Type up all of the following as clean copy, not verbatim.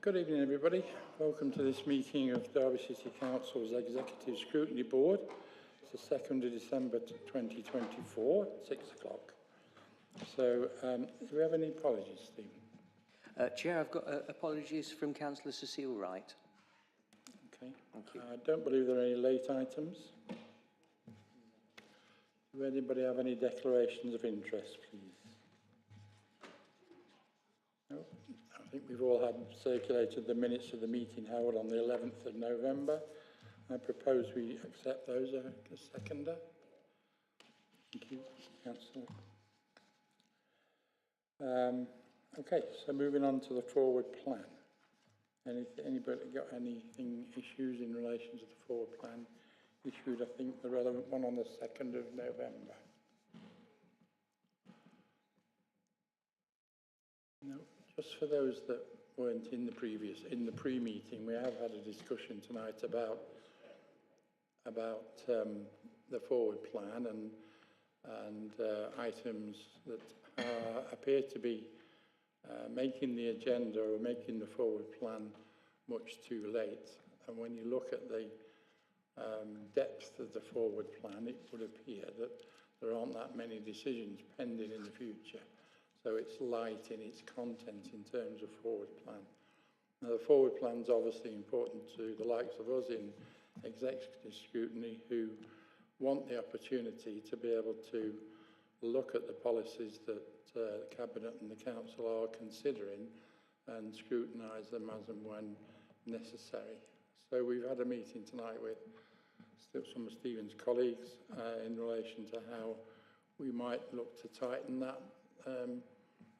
Good evening, everybody. Welcome to this meeting of Derby City Council's Executive Scrutiny Board. It's the 2nd of December 2024, 6 o'clock. So, do we have any apologies, Stephen? Chair, I've got apologies from Councillor Cecile Wright. Okay. Thank you. I don't believe there are any late items. Does anybody have any declarations of interest, please? No? I think we've all had circulated the minutes of the meeting held on the 11th of November. I propose we accept those. A seconder. Thank you, Councillor. Okay, so moving on to the forward plan. Anybody got anything issues in relation to the forward plan issued? I think the relevant one on the 2nd of November. No, just for those that weren't in the pre-meeting, we have had a discussion tonight about the forward plan and items that appear to be making the agenda or making the forward plan much too late. And when you look at the depth of the forward plan, it would appear that there aren't that many decisions pending in the future. So it's light in its content in terms of forward plan. Now, the forward plan is obviously important to the likes of us in executive scrutiny who want the opportunity to be able to look at the policies that the Cabinet and the Council are considering and scrutinise them as and when necessary. So we've had a meeting tonight with some of Stephen's colleagues in relation to how we might look to tighten that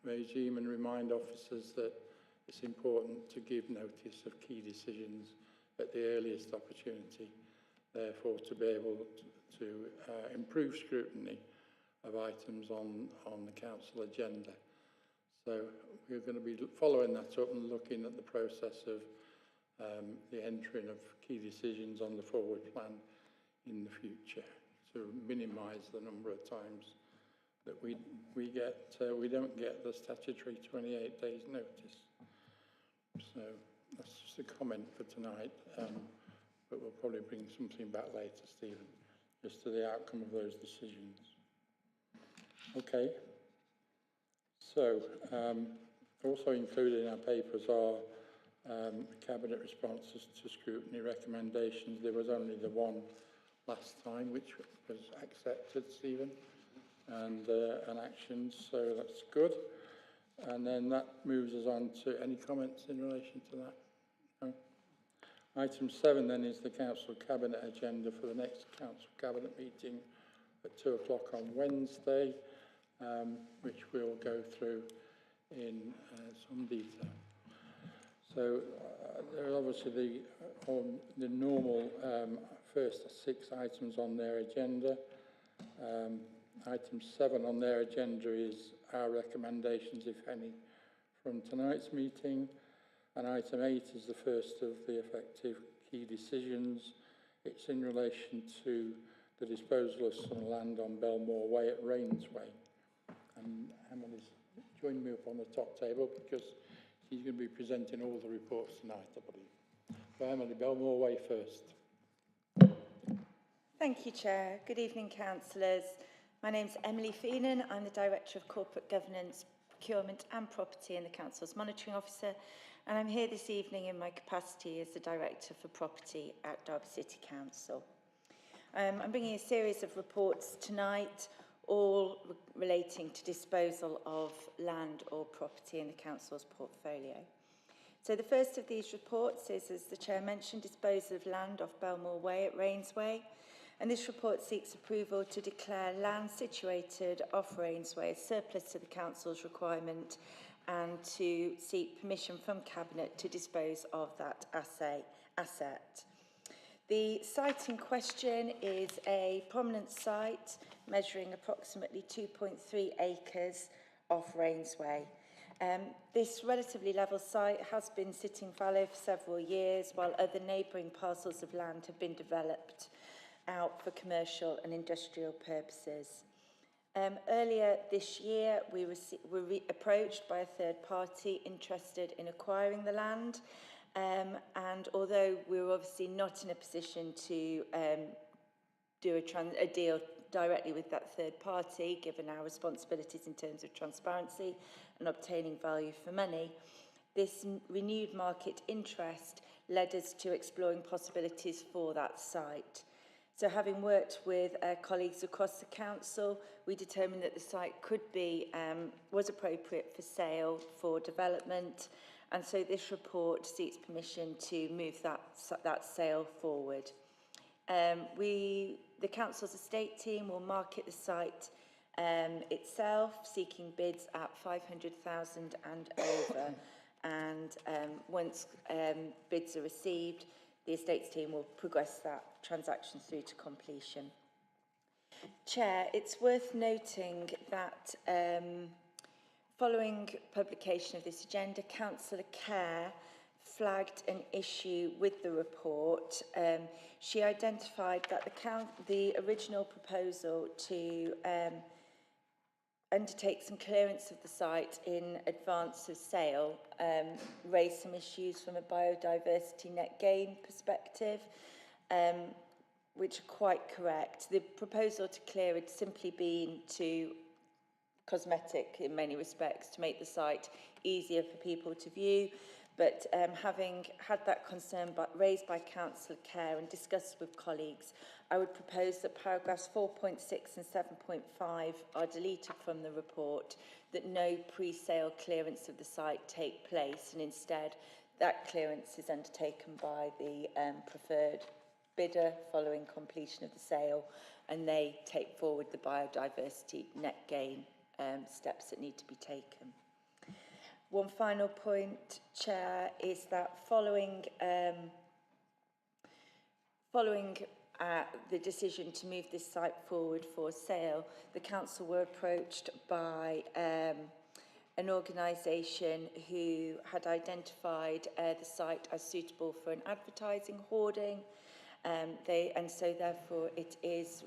regime and remind officers that it's important to give notice of key decisions at the earliest opportunity, therefore to be able to improve scrutiny of items on the council agenda. So we're going to be following that up and looking at the process of the entering of key decisions on the forward plan in the future to minimise the number of times that we don't get the statutory 28 days notice. So that's just a comment for tonight, but we'll probably bring something back later, Stephen, just to the outcome of those decisions. Okay, so also included in our papers are Cabinet responses to scrutiny recommendations. There was only the one last time, which was accepted, Stephen, and actions, so that's good. And then that moves us on to any comments in relation to that? No? Item 7 then is the Council Cabinet agenda for the next Council Cabinet meeting at 2 o'clock on Wednesday, which we'll go through in some detail. So there are obviously the normal first 6 items on their agenda. Item 7 on their agenda is our recommendations, if any, from tonight's meeting. And item 8 is the first of the effective key decisions. It's in relation to the disposal of some land on Belmore Way at Rainsway. And Emily's joined me up on the top table because she's going to be presenting all the reports tonight, I believe. So Emily, Belmore Way first. Thank you, Chair. Good evening, councillors. My name's Emily Feenan. I'm the Director of Corporate Governance, Procurement and Property and the Council's Monitoring Officer, and I'm here this evening in my capacity as the Director for Property at Derby City Council. I'm bringing a series of reports tonight, all relating to disposal of land or property in the Council's portfolio. So the first of these reports is, as the Chair mentioned, disposal of land off Belmore Way at Rainsway. And this report seeks approval to declare land situated off Rainsway as surplus to the Council's requirement and to seek permission from Cabinet to dispose of that asset. The site in question is a prominent site measuring approximately 2.3 acres off Rainsway. This relatively level site has been sitting fallow for several years while other neighbouring parcels of land have been developed out for commercial and industrial purposes. Earlier this year, we were approached by a third party interested in acquiring the land. And although we were obviously not in a position to do a deal directly with that third party, given our responsibilities in terms of transparency and obtaining value for money, this renewed market interest led us to exploring possibilities for that site. So having worked with colleagues across the council, we determined that the site was appropriate for sale for development, and so this report seeks permission to move that sale forward. The council's estate team will market the site itself, seeking bids at 500,000 and over. And once bids are received, the estates team will progress that transaction through to completion. Chair, it's worth noting that following publication of this agenda, Councillor Kerr flagged an issue with the report. She identified that the original proposal to undertake some clearance of the site in advance of sale raised some issues from a biodiversity net gain perspective, which are quite correct. The proposal to clear had simply been cosmetic in many respects, to make the site easier for people to view. But having had that concern raised by Councillor Kerr and discussed with colleagues, I would propose that paragraphs 4.6 and 7.5 are deleted from the report, that no pre-sale clearance of the site take place, and instead that clearance is undertaken by the preferred bidder following completion of the sale, and they take forward the biodiversity net gain steps that need to be taken. One final point, Chair, is that following the decision to move this site forward for sale, the council were approached by an organisation who had identified the site as suitable for an advertising hoarding. And so therefore it is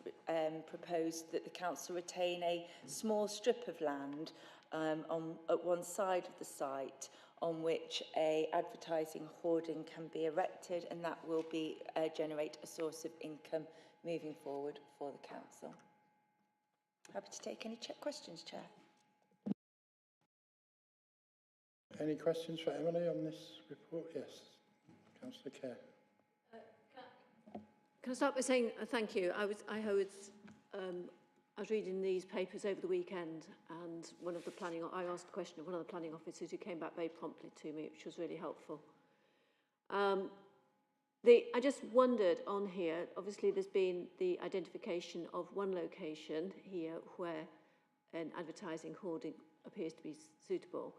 proposed that the council retain a small strip of land at one side of the site on which a advertising hoarding can be erected, and that will generate a source of income moving forward for the council. Happy to take any questions, Chair. Any questions for Emily on this report? Yes, Councillor Kerr. Can I start by saying thank you? I was reading these papers over the weekend, and I asked a question of one of the planning officers, who came back very promptly to me, which was really helpful. I just wondered on here, obviously there's been the identification of one location here where an advertising hoarding appears to be suitable.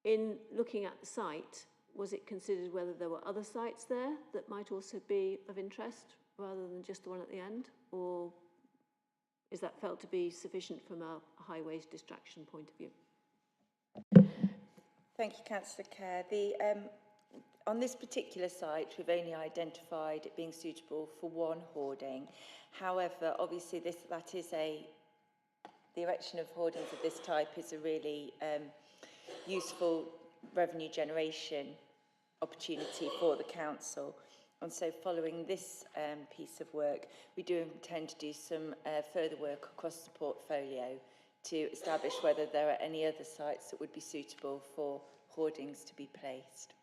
In looking at the site, was it considered whether there were other sites there that might also be of interest rather than just the one at the end? Or is that felt to be sufficient from a highways distraction point of view? Thank you, Councillor Kerr. On this particular site, we've only identified it being suitable for one hoarding. However, obviously the erection of hoardings of this type is a really useful revenue generation opportunity for the council. And so following this piece of work, we do intend to do some further work across the portfolio to establish whether there are any other sites that would be suitable for hoardings to be placed.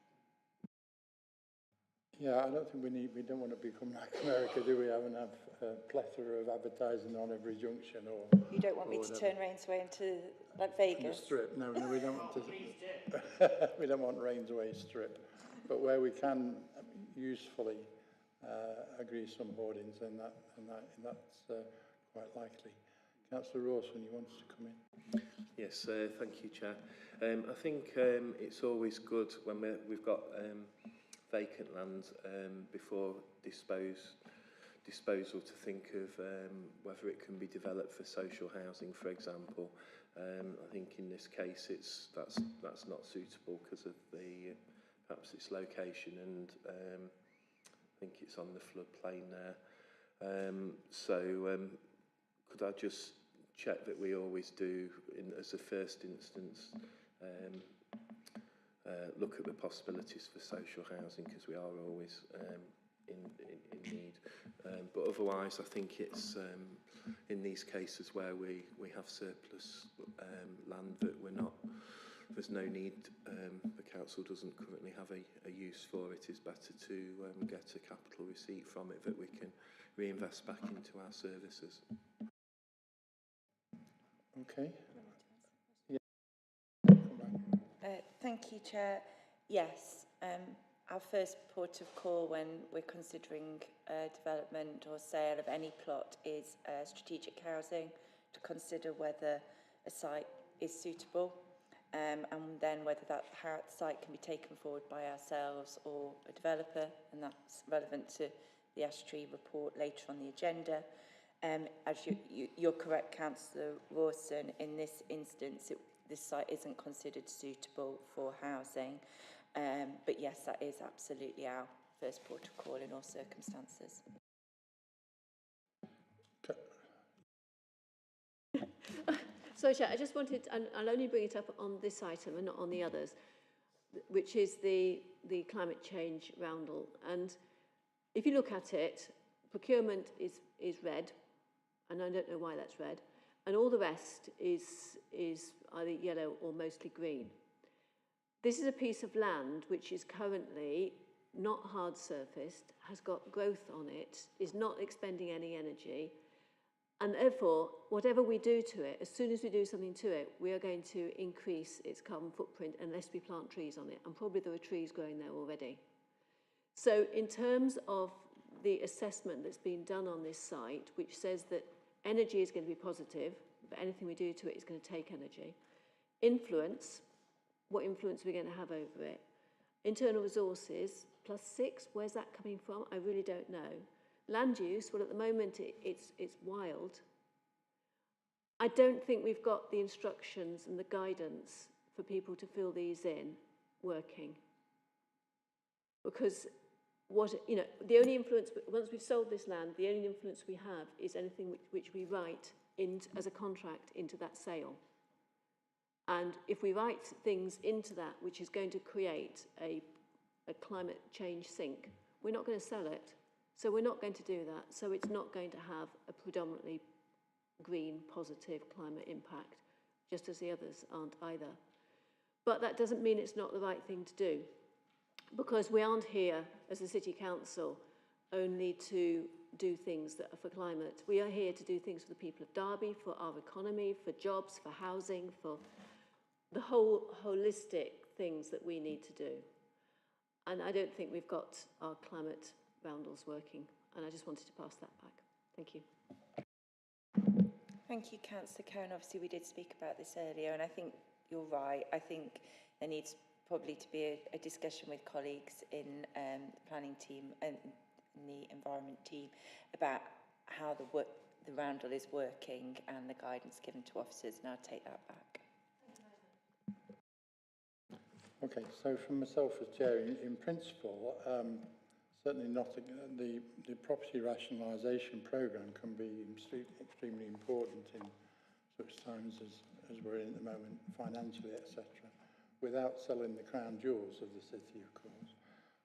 Yeah, I don't think we don't want to become like America, do we? And have a plethora of advertising on every junction, or you don't want me to turn Rainsway into like Vegas? The Strip? No, we don't want to. We don't want Rainsway Strip, but where we can usefully agree some hoardings, and that's quite likely. Councillor Rawson, you wanted to come in? Yes, thank you, Chair. I think it's always good when we've got vacant land before disposal to think of whether it can be developed for social housing, for example. I think in this case that's not suitable because of perhaps its location, and I think it's on the floodplain there. So could I just check that we always do as a first instance, look at the possibilities for social housing, because we are always in need. But otherwise, I think it's in these cases where we have surplus land that there's no need, the council doesn't currently have a use for it, is better to get a capital receipt from it that we can reinvest back into our services. Okay. Thank you, Chair. Yes, our first port of call when we're considering development or sale of any plot is strategic housing, to consider whether a site is suitable and then whether that site can be taken forward by ourselves or a developer, and that's relevant to the Ash-Tree report later on the agenda. As you're correct, Councillor Rawson, in this instance, this site isn't considered suitable for housing. But yes, that is absolutely our first port of call in all circumstances. Sorry, Chair, I just wanted, and I'll only bring it up on this item and not on the others, which is the climate change roundel. And if you look at it, procurement is red, and I don't know why that's red, and all the rest is either yellow or mostly green. This is a piece of land which is currently not hard surfaced, has got growth on it, is not expending any energy, and therefore, whatever we do to it, as soon as we do something to it, we are going to increase its carbon footprint unless we plant trees on it, and probably there are trees growing there already. So in terms of the assessment that's been done on this site, which says that energy is going to be positive, but anything we do to it is going to take energy. Influence, what influence are we going to have over it? Internal resources, +6, where's that coming from? I really don't know. Land use, well, at the moment, it's wild. I don't think we've got the instructions and the guidance for people to fill these in working. Because the only influence, once we've sold this land, the only influence we have is anything which we write in as a contract into that sale. And if we write things into that which is going to create a climate change sink, we're not going to sell it. So we're not going to do that. So it's not going to have a predominantly green, positive climate impact, just as the others aren't either. But that doesn't mean it's not the right thing to do, because we aren't here as a City Council only to do things that are for climate. We are here to do things for the people of Derby, for our economy, for jobs, for housing, for the whole holistic things that we need to do. And I don't think we've got our climate roundels working, and I just wanted to pass that back. Thank you. Thank you, Councillor Cowan. Obviously, we did speak about this earlier, and I think you're right. I think there needs probably to be a discussion with colleagues in the planning team and the environment team about how the roundel is working and the guidance given to officers, and I'll take that back. Okay, so for myself as chair, in principle, certainly not the property rationalisation programme can be extremely important in such times as we're in at the moment, financially, etc. Without selling the crown jewels of the city, of course.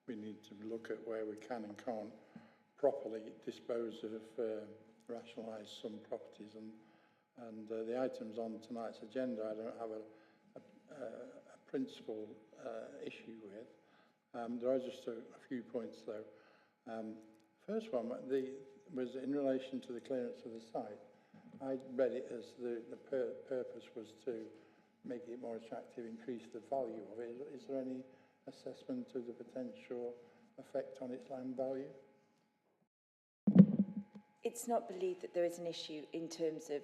We need to look at where we can and can't properly dispose of rationalise some properties, and the items on tonight's agenda I don't have a principal issue with. There are just a few points though. First one was in relation to the clearance of the site. I read it as the purpose was to make it more attractive, increase the value of it. Is there any assessment of the potential effect on its land value? It's not believed that there is an issue in terms of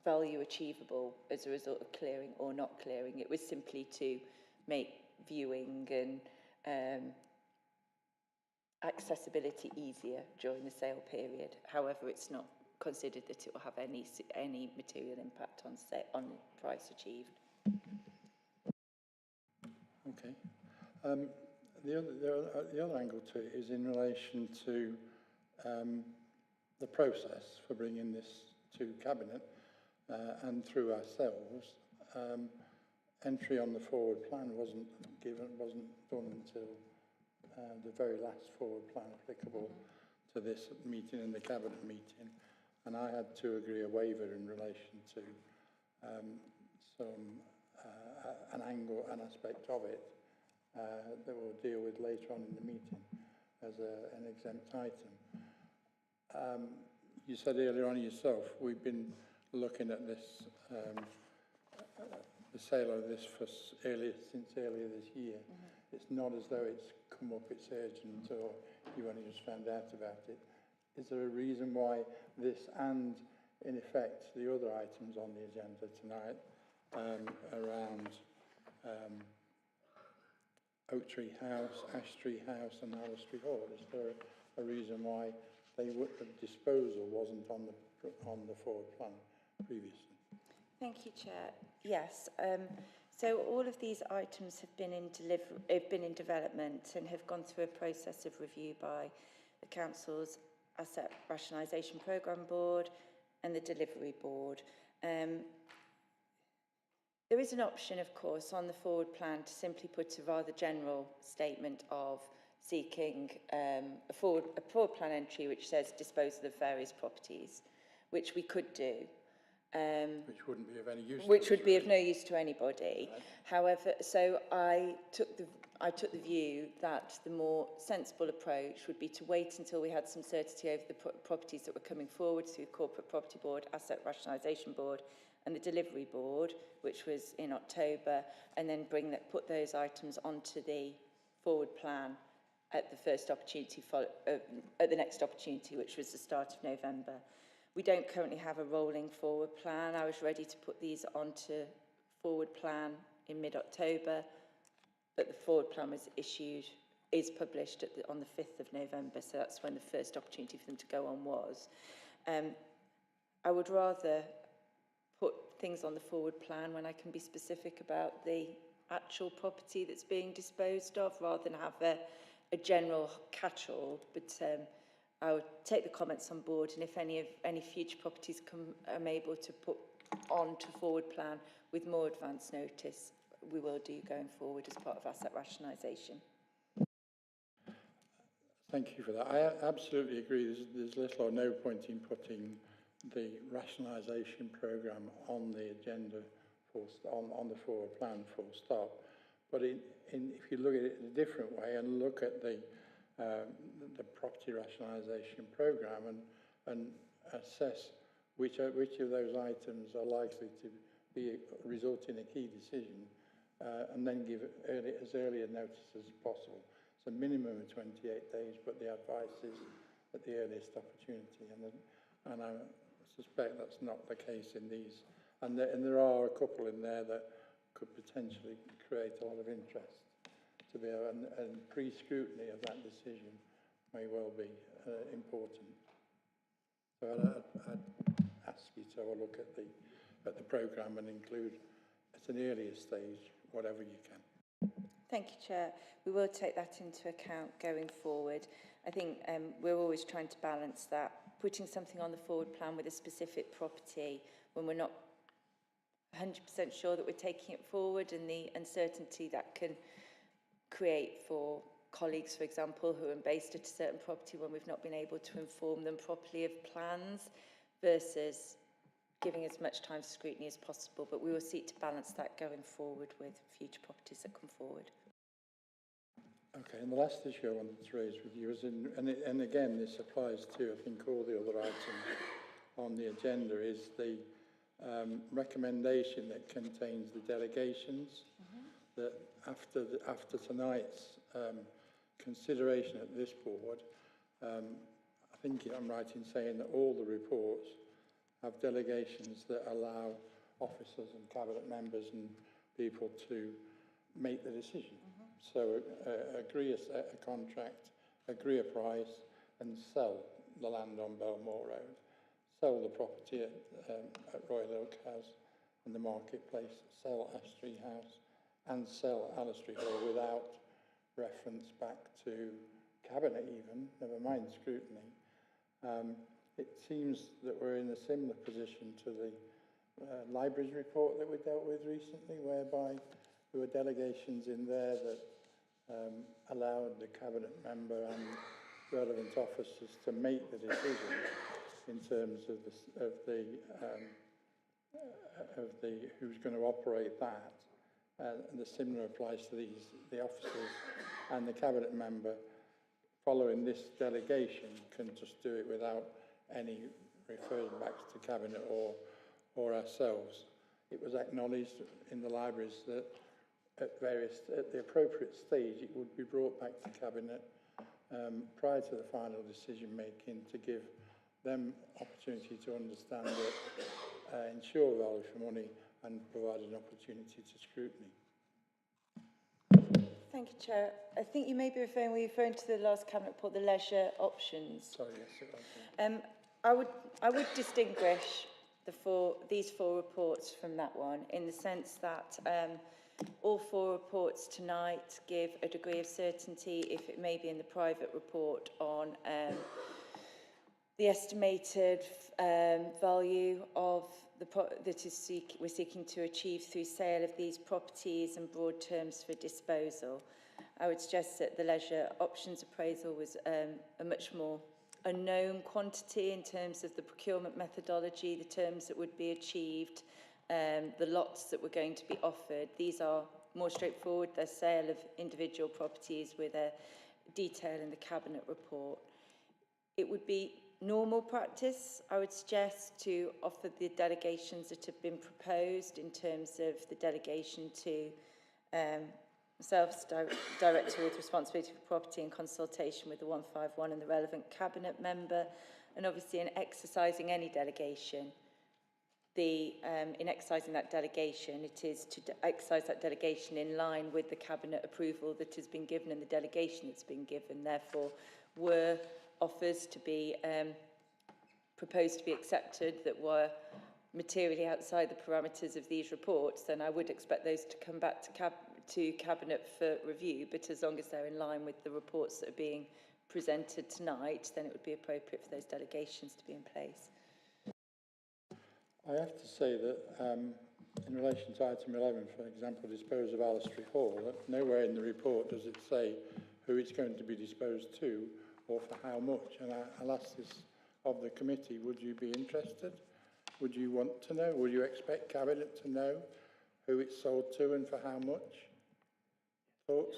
value achievable as a result of clearing or not clearing. It was simply to make viewing and accessibility easier during the sale period. However, it's not considered that it will have any material impact on price achieved. Okay. The other angle to it is in relation to the process for bringing this to Cabinet. and through ourselves, entry on the forward plan wasn't done until the very last forward plan applicable to this meeting and the cabinet meeting, and I had to agree a waiver in relation to an aspect of it that we'll deal with later on in the meeting as an exempt item. You said earlier on yourself, we've been looking at this, the sale of this since earlier this year. It's not as though it's come up, it's urgent, or you only just found out about it. Is there a reason why this and, in effect, the other items on the agenda tonight around Oak Tree House, Ash Tree House and Alice Tree Hall, is there a reason why the disposal wasn't on the forward plan previously? Thank you, Chair. Yes, so all of these items have been in development and have gone through a process of review by the Council's Asset Rationalisation Programme Board and the Delivery Board. There is an option, of course, on the forward plan to simply put a rather general statement of seeking a forward plan entry which says disposal of various properties, which we could do. Which wouldn't be of any use. Which would be of no use to anybody. Right. However, so I took the view that the more sensible approach would be to wait until we had some certainty over the properties that were coming forward through Corporate Property Board, Asset Rationalisation Board and the Delivery Board, which was in October, and then put those items onto the forward plan at the first opportunity, at the next opportunity, which was the start of November. We don't currently have a rolling forward plan. I was ready to put these onto forward plan in mid-October, but the forward plan is published on the 5th of November, so that's when the first opportunity for them to go on was. I would rather put things on the forward plan when I can be specific about the actual property that's being disposed of, rather than have a general catch-all, but I would take the comments on board, and if any future properties I'm able to put on to forward plan with more advance notice, we will do going forward as part of asset rationalisation. Thank you for that. I absolutely agree. There's little or no point in putting the rationalisation programme on the agenda on the forward plan full stop. But if you look at it in a different way and look at the property rationalisation programme and assess which of those items are likely to result in a key decision, and then give as early a notice as possible. So minimum of 28 days, but the advice is at the earliest opportunity. And I suspect that's not the case in these. And there are a couple in there that could potentially create a lot of interest to be able, and pre-scrutiny of that decision may well be important. So I'd ask you to have a look at the programme and include at an earlier stage whatever you can. Thank you, Chair. We will take that into account going forward. I think we're always trying to balance that, putting something on the forward plan with a specific property when we're not 100% sure that we're taking it forward, and the uncertainty that can create for colleagues, for example, who are based at a certain property when we've not been able to inform them properly of plans, versus giving as much time for scrutiny as possible. But we will seek to balance that going forward with future properties that come forward. Okay, and the last issue I wanted to raise with you is, and again this applies to I think all the other items on the agenda, is the recommendation that contains the delegations, that after tonight's consideration at this board, I think I'm right in saying that all the reports have delegations that allow officers and cabinet members and people to make the decision. So agree a contract, agree a price, and sell the land on Belmore Road, sell the property at Royal Oak House and the Marketplace, sell Ash Tree House, and sell Alice Tree Hall without reference back to cabinet even, never mind scrutiny. It seems that we're in a similar position to the libraries report that we dealt with recently, whereby there were delegations in there that allowed the cabinet member and relevant officers to make the decision in terms of the who's going to operate that. And the similar applies to the officers, and the cabinet member following this delegation can just do it without any referring back to cabinet or ourselves. It was acknowledged in the libraries that at the appropriate stage it would be brought back to cabinet prior to the final decision making, to give them opportunity to understand it, ensure value for money, and provide an opportunity to scrutiny. Thank you, Chair. I think you may be referring to the last cabinet report, the leisure options. Sorry, yes, it was. I would distinguish these four reports from that one, in the sense that all four reports tonight give a degree of certainty, if it may be in the private report, on the estimated value of we're seeking to achieve through sale of these properties and broad terms for disposal. I would suggest that the leisure options appraisal was a much more unknown quantity in terms of the procurement methodology, the terms that would be achieved, the lots that were going to be offered. These are more straightforward. They're sale of individual properties with a detail in the cabinet report. It would be normal practice, I would suggest, to offer the delegations that have been proposed, in terms of the delegation to myself, Director with responsibility for property, in consultation with the 151 and the relevant cabinet member, and obviously in exercising any delegation. In exercising that delegation, it is to exercise that delegation in line with the cabinet approval that has been given and the delegation that's been given. Therefore, were offers to be proposed to be accepted that were materially outside the parameters of these reports, then I would expect those to come back to Cabinet for review. But as long as they're in line with the reports that are being presented tonight, then it would be appropriate for those delegations to be in place. I have to say that in relation to item 11, for example, dispose of Allestree Hall, nowhere in the report does it say who it's going to be disposed to or for how much. And I'll ask this of the committee: would you be interested? Would you want to know? Would you expect Cabinet to know who it's sold to and for how much? Thoughts?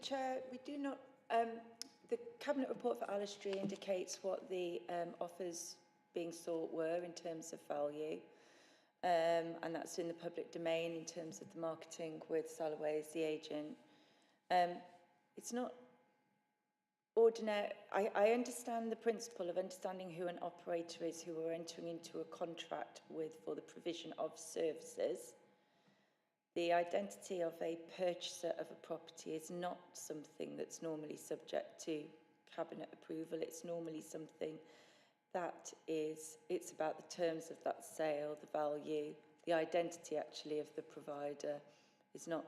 Chair, we do not. The Cabinet report for Allestree indicates what the offers being sought were in terms of value, and that's in the public domain in terms of the marketing with Salloway as the agent. It's not ordinary. I understand the principle of understanding who an operator is who are entering into a contract with for the provision of services. The identity of a purchaser of a property is not something that's normally subject to Cabinet approval. It's normally something that it's about the terms of that sale, the value, the identity actually of the provider is not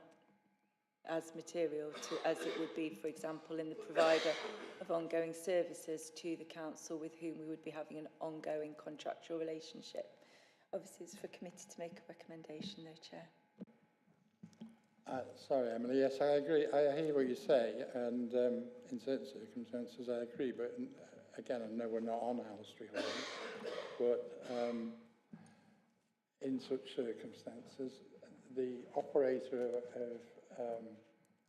as material as it would be, for example, in the provider of ongoing services to the council, with whom we would be having an ongoing contractual relationship. Obviously, it's for committee to make a recommendation, though, Chair. Sorry, Emily. Yes, I agree. I hear what you say, and in certain circumstances I agree. But again, I know we're not on Allestree Hall, but in such circumstances, the operator of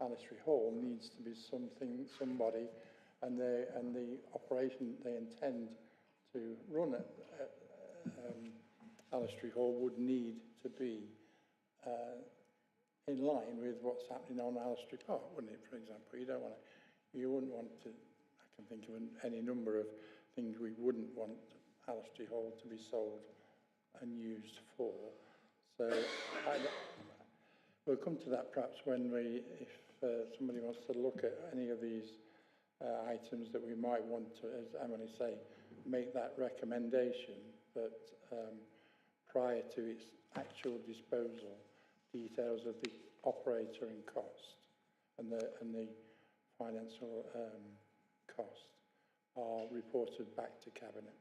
Allestree Hall needs to be somebody, and the operation they intend to run at Allestree Hall would need to be in line with what's happening on Allestree Park, wouldn't it? For example, you wouldn't want to. I can think of any number of things we wouldn't want Allestree Hall to be sold and used for. So we'll come to that perhaps when if somebody wants to look at any of these items that we might want to, as Emily say, make that recommendation. But prior to its actual disposal, details of the operator and cost and the financial cost are reported back to Cabinet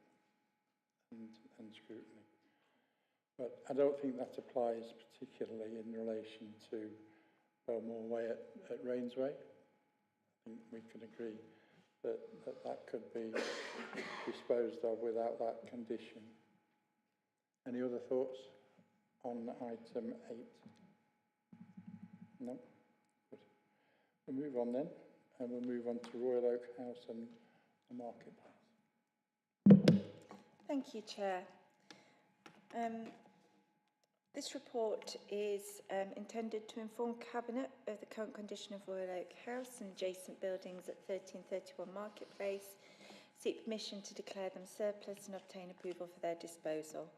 and scrutiny. But I don't think that applies particularly in relation to Belmore Way at Rainsway. I think we can agree that that could be disposed of without that condition. Any other thoughts on item 8? No? Good. We'll move on then, and we'll move on to Royal Oak House and the Marketplace. Thank you, Chair. This report is intended to inform Cabinet of the current condition of Royal Oak House and adjacent buildings at 1331 Marketplace, seek permission to declare them surplus and obtain approval for their disposal,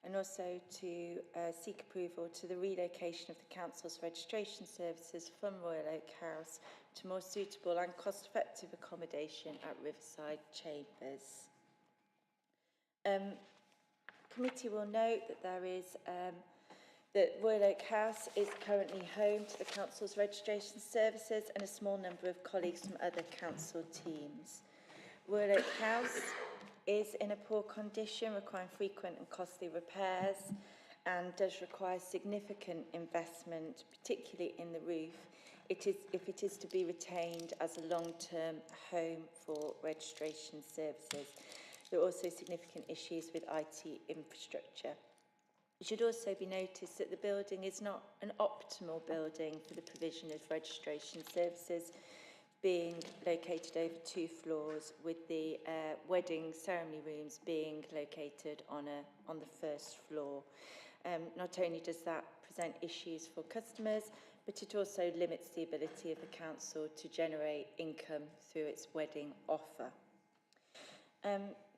and also to seek approval to the relocation of the Council's registration services from Royal Oak House to more suitable and cost-effective accommodation at Riverside Chambers. Committee will note that that Royal Oak House is currently home to the Council's registration services and a small number of colleagues from other Council teams. Royal Oak House is in a poor condition, requiring frequent and costly repairs, and does require significant investment, particularly in the roof, if it is to be retained as a long-term home for registration services. There are also significant issues with IT infrastructure. It should also be noticed that the building is not an optimal building for the provision of registration services, being located over 2 floors, with the wedding ceremony rooms being located on the first floor. Not only does that present issues for customers, but it also limits the ability of the council to generate income through its wedding offer.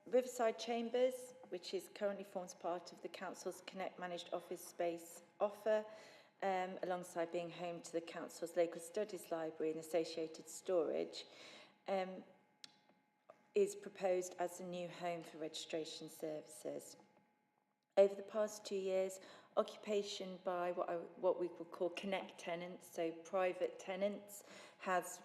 Riverside Chambers, which currently forms part of the council's Connect managed office space offer, alongside being home to the council's local studies library and associated storage, is proposed as a new home for registration services. Over the past 2 years, occupation by what we would call Connect tenants, so private tenants, has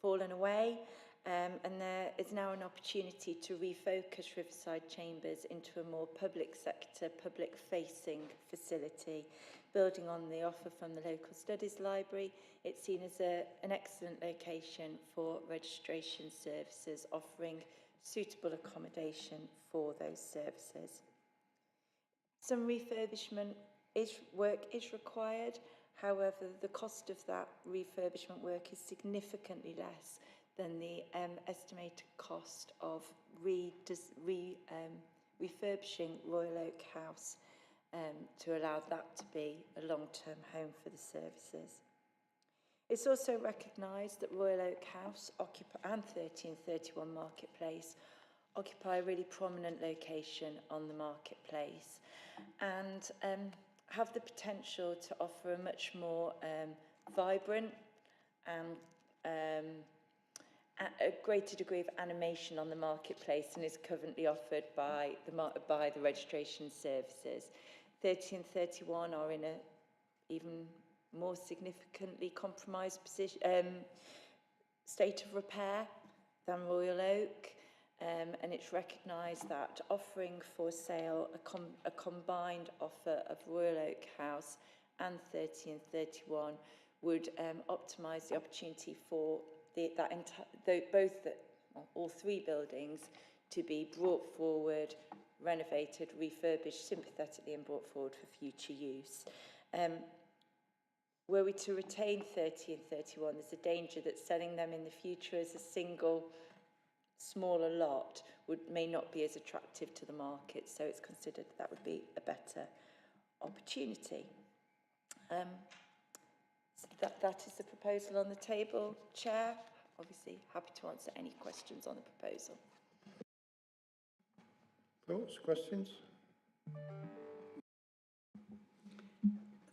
fallen away, and there is now an opportunity to refocus Riverside Chambers into a more public sector, public-facing facility. Building on the offer from the local studies library, it's seen as an excellent location for registration services, offering suitable accommodation for those services. Some refurbishment work is required. However, the cost of that refurbishment work is significantly less than the estimated cost of refurbishing Royal Oak House to allow that to be a long-term home for the services. It's also recognised that Royal Oak House and 1331 Marketplace occupy a really prominent location on the marketplace and have the potential to offer a much more vibrant and a greater degree of animation on the marketplace than is currently offered by the registration services. 1331 are in a even more significantly compromised state of repair than Royal Oak, and it's recognised that offering for sale a combined offer of Royal Oak House and 1331 would optimise the opportunity for all 3 buildings to be brought forward, renovated, refurbished sympathetically and brought forward for future use. Were we to retain 1331, there's a danger that selling them in the future as a single smaller lot may not be as attractive to the market, so it's considered that would be a better opportunity. So that is the proposal on the table, Chair. Obviously, happy to answer any questions on the proposal. Thoughts, questions?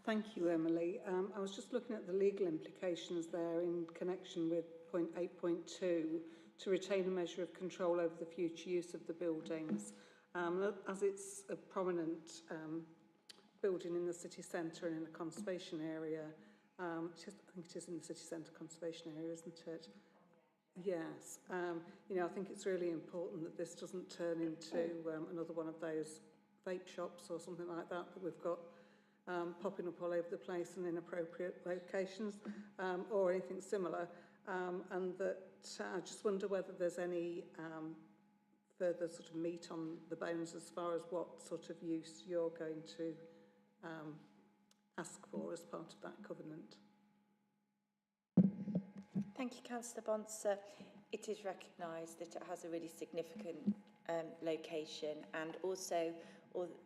Thank you, Emily. I was just looking at the legal implications there in connection with point 8.2 to retain a measure of control over the future use of the buildings. As it's a prominent building in the city centre and in a conservation area, I think it is in the city centre conservation area, isn't it? Yes, you know, I think it's really important that this doesn't turn into another one of those vape shops or something like that we've got popping up all over the place in inappropriate locations, or anything similar, and that I just wonder whether there's any further sort of meat on the bones as far as what sort of use you're going to ask for as part of that covenant. Thank you, Councillor Bonser. It is recognised that it has a really significant location, and also,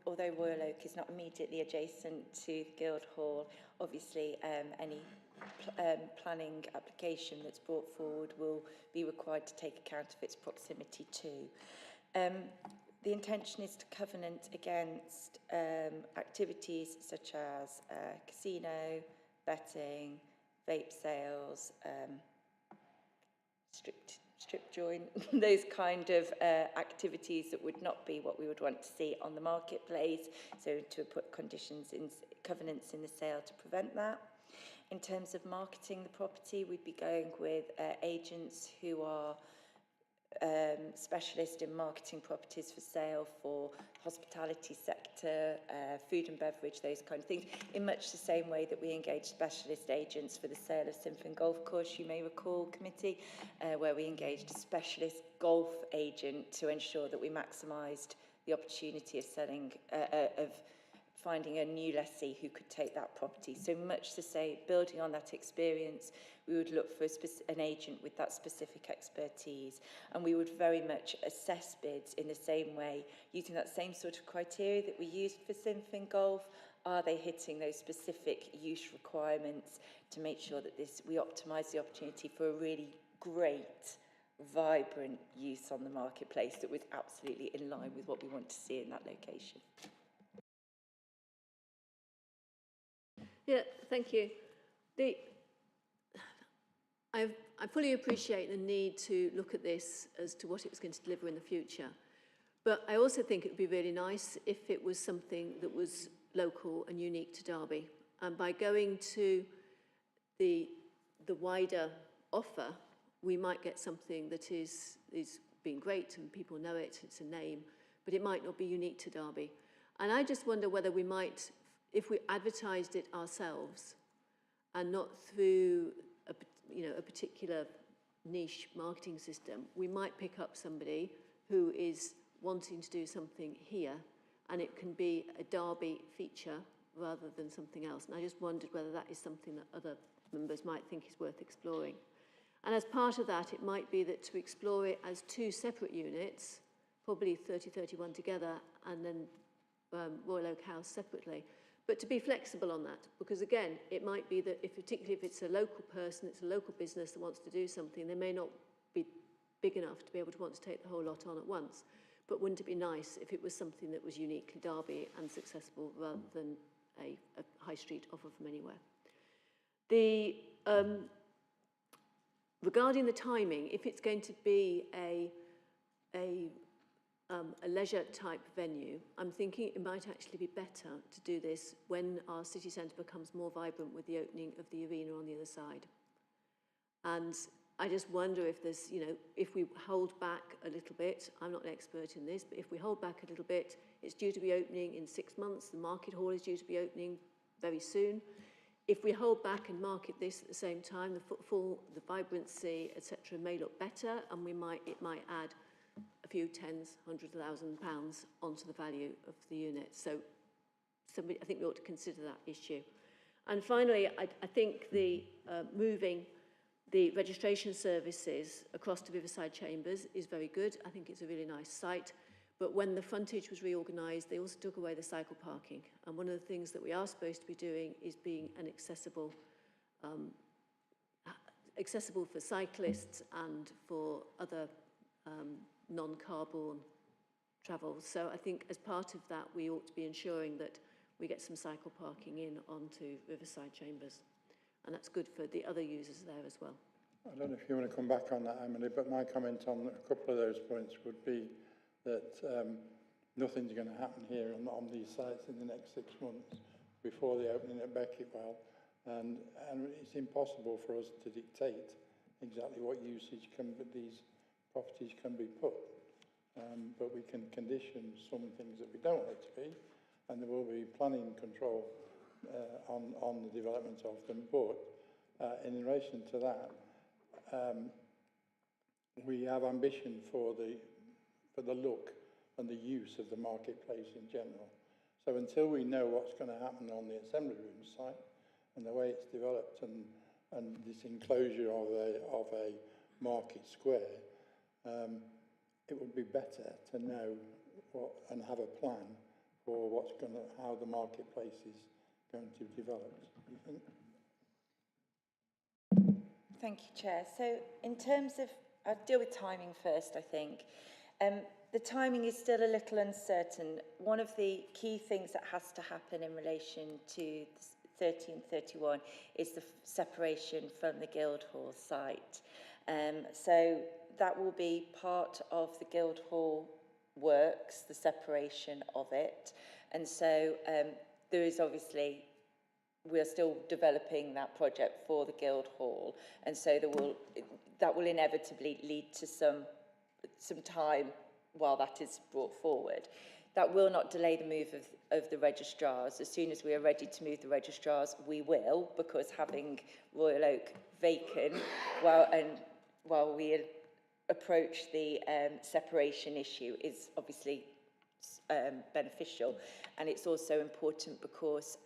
although Royal Oak is not immediately adjacent to Guildhall, obviously any planning application that's brought forward will be required to take account of its proximity to. The intention is to covenant against activities such as casino, betting, vape sales, strip joint, those kind of activities that would not be what we would want to see on the marketplace, so to put conditions in, covenants in the sale to prevent that. In terms of marketing the property, we'd be going with agents who are specialist in marketing properties for sale for hospitality sector, food and beverage, those kind of things, in much the same way that we engage specialist agents for the sale of Sinfin Golf Course, you may recall, committee, where we engaged a specialist golf agent to ensure that we maximised the opportunity of selling, of finding a new lessee who could take that property. So much to say, building on that experience, we would look for an agent with that specific expertise, and we would very much assess bids in the same way, using that same sort of criteria that we used for Sinfin Golf. Are they hitting those specific use requirements to make sure that we optimise the opportunity for a really great, vibrant use on the marketplace that was absolutely in line with what we want to see in that location? Yeah, thank you. I fully appreciate the need to look at this as to what it was going to deliver in the future. But I also think it would be really nice if it was something that was local and unique to Derby. And by going to the wider offer, we might get something that is being great and people know it, it's a name, but it might not be unique to Derby. And I just wonder whether we might, if we advertised it ourselves and not through a particular niche marketing system, we might pick up somebody who is wanting to do something here, and it can be a Derby feature rather than something else. And I just wondered whether that is something that other members might think is worth exploring. And as part of that, it might be that to explore it as two separate units, probably 30-31 together, and then Royal Oak House separately. But to be flexible on that, because again, it might be that particularly if it's a local person, it's a local business that wants to do something, they may not be big enough to be able to want to take the whole lot on at once. But wouldn't it be nice if it was something that was uniquely Derby and successful rather than a high street offer from anywhere? Regarding the timing, if it's going to be a leisure type venue, I'm thinking it might actually be better to do this when our city centre becomes more vibrant with the opening of the arena on the other side. And I just wonder if there's, if we hold back a little bit, I'm not an expert in this, but if we hold back a little bit, it's due to be opening in 6 months, the market hall is due to be opening very soon. If we hold back and market this at the same time, the footfall, the vibrancy, etc., may look better, and it might add a few tens, £100,000 onto the value of the unit. So I think we ought to consider that issue. And finally, I think the moving the registration services across to Riverside Chambers is very good. I think it's a really nice site. But when the frontage was reorganised, they also took away the cycle parking. And one of the things that we are supposed to be doing is being an accessible for cyclists and for other non-car-borne travel. So I think as part of that, we ought to be ensuring that we get some cycle parking in onto Riverside Chambers. And that's good for the other users there as well. I don't know if you want to come back on that, Emily, but my comment on a couple of those points would be that nothing's going to happen here on these sites in the next 6 months before the opening at Beckwell, and it's impossible for us to dictate exactly what usage these properties can be put. But we can condition some things that we don't want it to be, and there will be planning control on the development of them. But in relation to that, we have ambition for the look and the use of the marketplace in general. So until we know what's going to happen on the assembly room site and the way it's developed and this enclosure of a market square, it would be better to know and have a plan for how the marketplace is going to develop. Do you think? Thank you, Chair. So in terms of, I'll deal with timing first, I think. The timing is still a little uncertain. One of the key things that has to happen in relation to 1331 is the separation from the Guildhall site. So that will be part of the Guildhall works, the separation of it. And so there is obviously, we are still developing that project for the Guildhall. And so that will inevitably lead to some time while that is brought forward. That will not delay the move of the registrars. As soon as we are ready to move the registrars, we will, because having Royal Oak vacant while we approach the separation issue is obviously beneficial. And it's also important because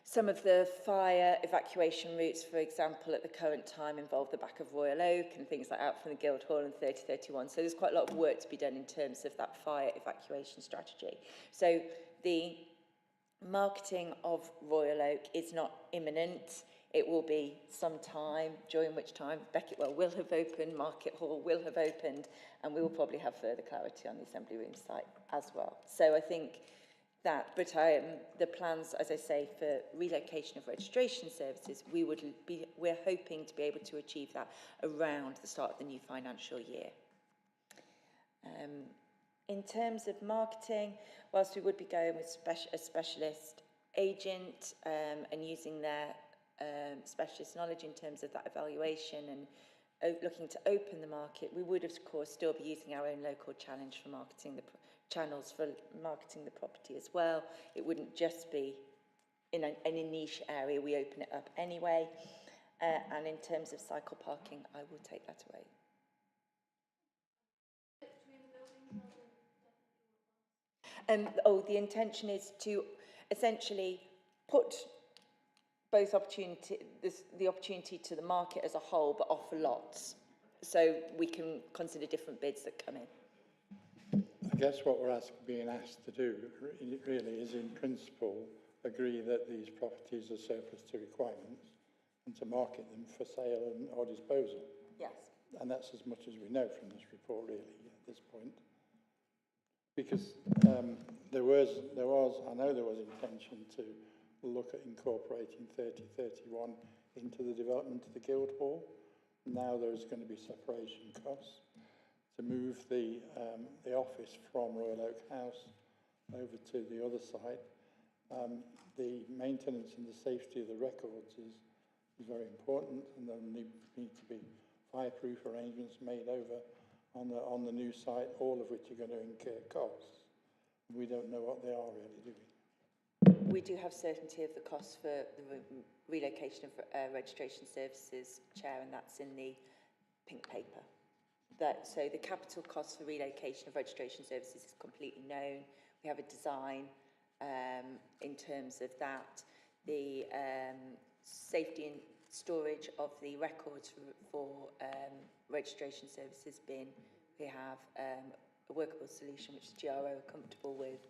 some of the fire evacuation routes, for example, at the current time involve the back of Royal Oak and things like that from the Guildhall and 3031. So there's quite a lot of work to be done in terms of that fire evacuation strategy. So the marketing of Royal Oak is not imminent. It will be some time, during which time Beckettwell will have opened, Market Hall will have opened, and we will probably have further clarity on the Assembly Room site as well. So I think that, but the plans, as I say, for relocation of registration services, we're hoping to be able to achieve that around the start of the new financial year. In terms of marketing, whilst we would be going with a specialist agent and using their specialist knowledge in terms of that evaluation and looking to open the market, we would of course still be using our own local challenge for marketing channels for marketing the property as well. It wouldn't just be in a niche area, we open it up anyway. And in terms of cycle parking, I will take that away. The intention is to essentially put both the opportunity to the market as a whole, but offer lots, so we can consider different bids that come in. I guess what we're being asked to do really is, in principle, agree that these properties are surplus to requirements and to market them for sale or disposal. Yes. And that's as much as we know from this report, really, at this point. Because I know there was intention to look at incorporating 3031 into the development of the Guildhall. Now there's going to be separation costs to move the office from Royal Oak House over to the other site. The maintenance and the safety of the records is very important, and there need to be fireproof arrangements made over on the new site, all of which are going to incur costs. We don't know what they are really, do we? We do have certainty of the costs for the relocation of registration services, Chair, and that's in the pink paper. So the capital cost for relocation of registration services is completely known. We have a design in terms of that. The safety and storage of the records for registration services bin, we have a workable solution which the GRO are comfortable with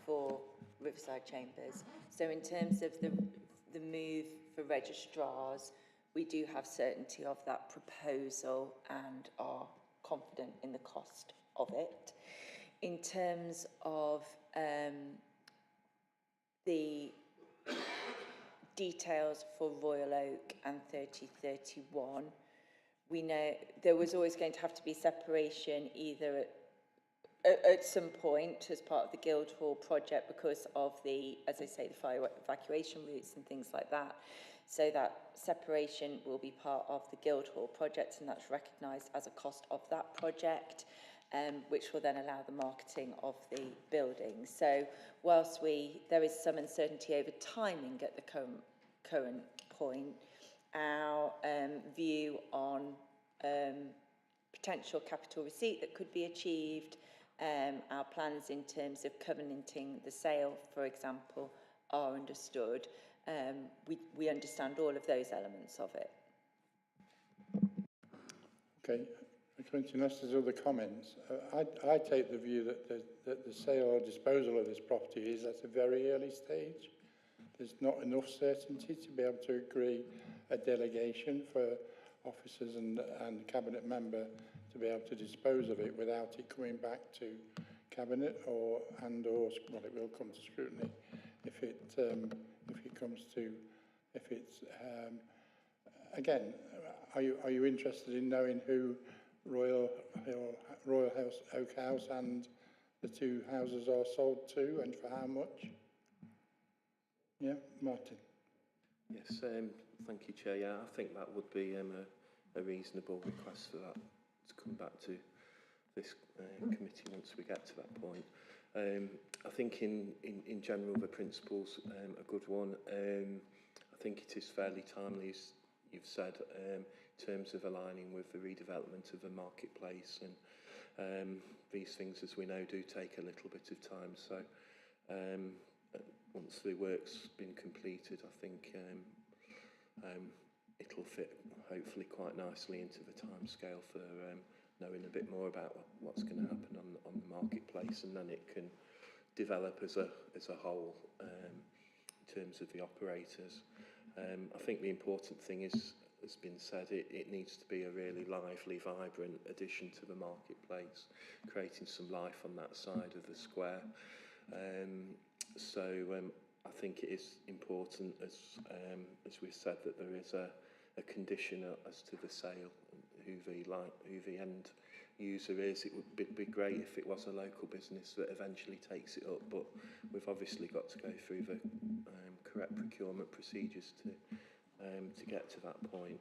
for Riverside Chambers. So in terms of the move for registrars, we do have certainty of that proposal and are confident in the cost of it. In terms of the details for Royal Oak and 3031, we know there was always going to have to be separation either at some point as part of the Guildhall project because of the, as I say, the fire evacuation routes and things like that. So that separation will be part of the Guildhall project, and that's recognised as a cost of that project, which will then allow the marketing of the building. So whilst there is some uncertainty over timing at the current point, our view on potential capital receipt that could be achieved, our plans in terms of covenanting the sale, for example, are understood. We understand all of those elements of it. Okay, unless there's other comments, I take the view that the sale or disposal of this property is at a very early stage. There's not enough certainty to be able to agree a delegation for officers and cabinet member to be able to dispose of it without it coming back to cabinet or well, it will come to scrutiny if it's again. Are you interested in knowing who Royal House, Oak House, and the two houses are sold to, and for how much? Yeah, Martin. Yes, thank you, Chair. Yeah, I think that would be a reasonable request for that to come back to this committee once we get to that point. I think in general the principle's a good one. I think it is fairly timely, as you've said, in terms of aligning with the redevelopment of the marketplace, and these things, as we know, do take a little bit of time. So once the work's been completed, I think it'll fit hopefully quite nicely into the timescale for knowing a bit more about what's going to happen on the marketplace, and then it can develop as a whole in terms of the operators. I think the important thing is, has been said, it needs to be a really lively, vibrant addition to the marketplace, creating some life on that side of the square. So I think it is important, as we've said, that there is a condition as to the sale, who the end user is. It would be great if it was a local business that eventually takes it up, but we've obviously got to go through the correct procurement procedures to get to that point.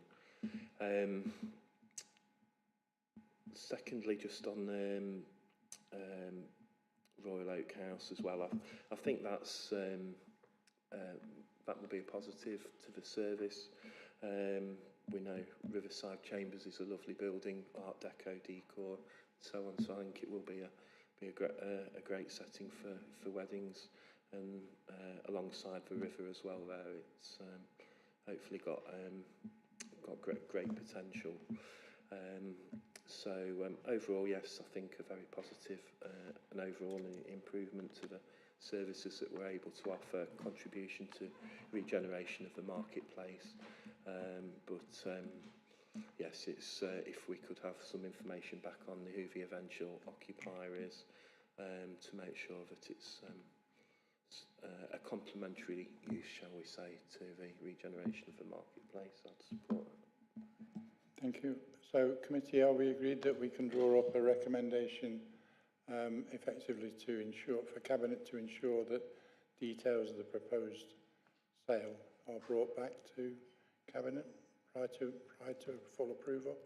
Secondly, just on Royal Oak House as well, I think that's that will be a positive to the service. We know Riverside Chambers is a lovely building, Art Deco decor, so on. So I think it will be a great setting for weddings, and alongside the river as well. There, it's hopefully got great potential. So overall, yes, I think a very positive and overall improvement to the services that we're able to offer, contribution to regeneration of the marketplace. But yes, it's if we could have some information back on who the eventual occupier is, to make sure that it's a complementary use, shall we say, to the regeneration of the marketplace. I'd support that. Thank you. So, committee, are we agreed that we can draw up a recommendation effectively to ensure, for Cabinet to ensure that details of the proposed sale are brought back to Cabinet prior to full approval?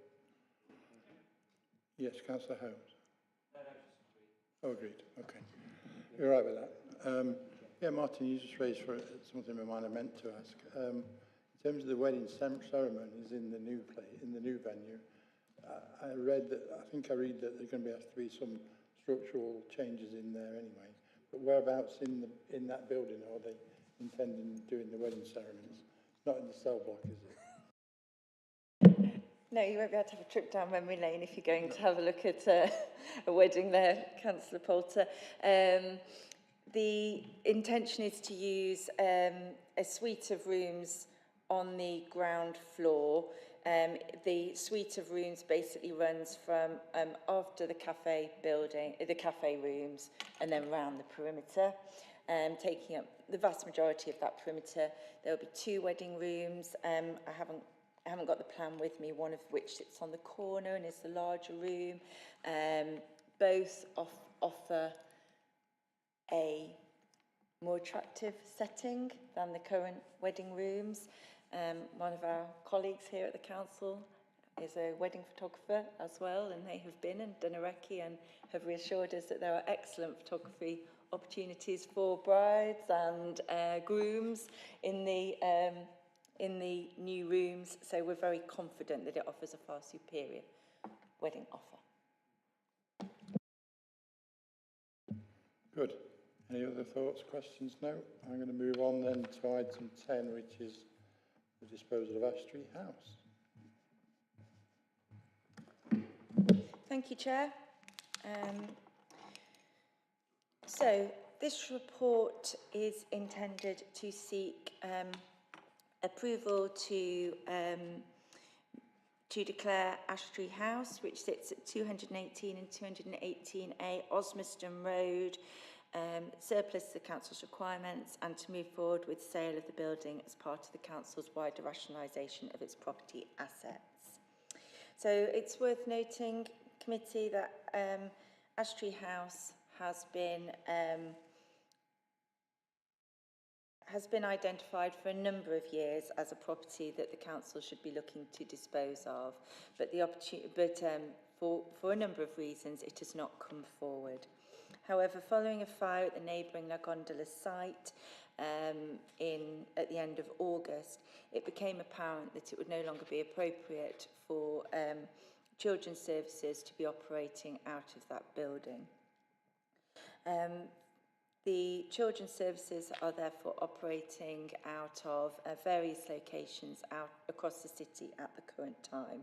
Yes, Councillor Holmes. Oh, agreed. Okay. You're right with that. Yeah, Martin, you just raised for something my mind I meant to ask. In terms of the wedding ceremonies in the new venue, I read that there's going to have to be some structural changes in there anyway. But whereabouts in that building are they intending doing the wedding ceremonies? Not in the cell block, is it? No, you won't be able to have a trip down memory lane if you're going to have a look at a wedding there, Councillor Poulter. The intention is to use a suite of rooms on the ground floor. The suite of rooms basically runs from after the cafe building, the cafe rooms, and then round the perimeter, taking up the vast majority of that perimeter. There will be 2 wedding rooms. I haven't got the plan with me, one of which sits on the corner and is the larger room. Both offer a more attractive setting than the current wedding rooms. One of our colleagues here at the council is a wedding photographer as well, and they have been and done a recce and have reassured us that there are excellent photography opportunities for brides and grooms in the new rooms. So we're very confident that it offers a far superior wedding offer. Good. Any other thoughts, questions? No. I'm going to move on then to item 10, which is the disposal of Ash Tree House. Thank you, Chair. So this report is intended to seek approval to declare Ash Tree House, which sits at 218 and 218A Osmaston Road, surplus to the council's requirements, and to move forward with sale of the building as part of the council's wider rationalisation of its property assets. So it's worth noting, committee, that Ash Tree House has been identified for a number of years as a property that the council should be looking to dispose of, but for a number of reasons it has not come forward. However, following a fire at the neighbouring La Gondola site at the end of August, it became apparent that it would no longer be appropriate for children's services to be operating out of that building. The children's services are therefore operating out of various locations out across the city at the current time.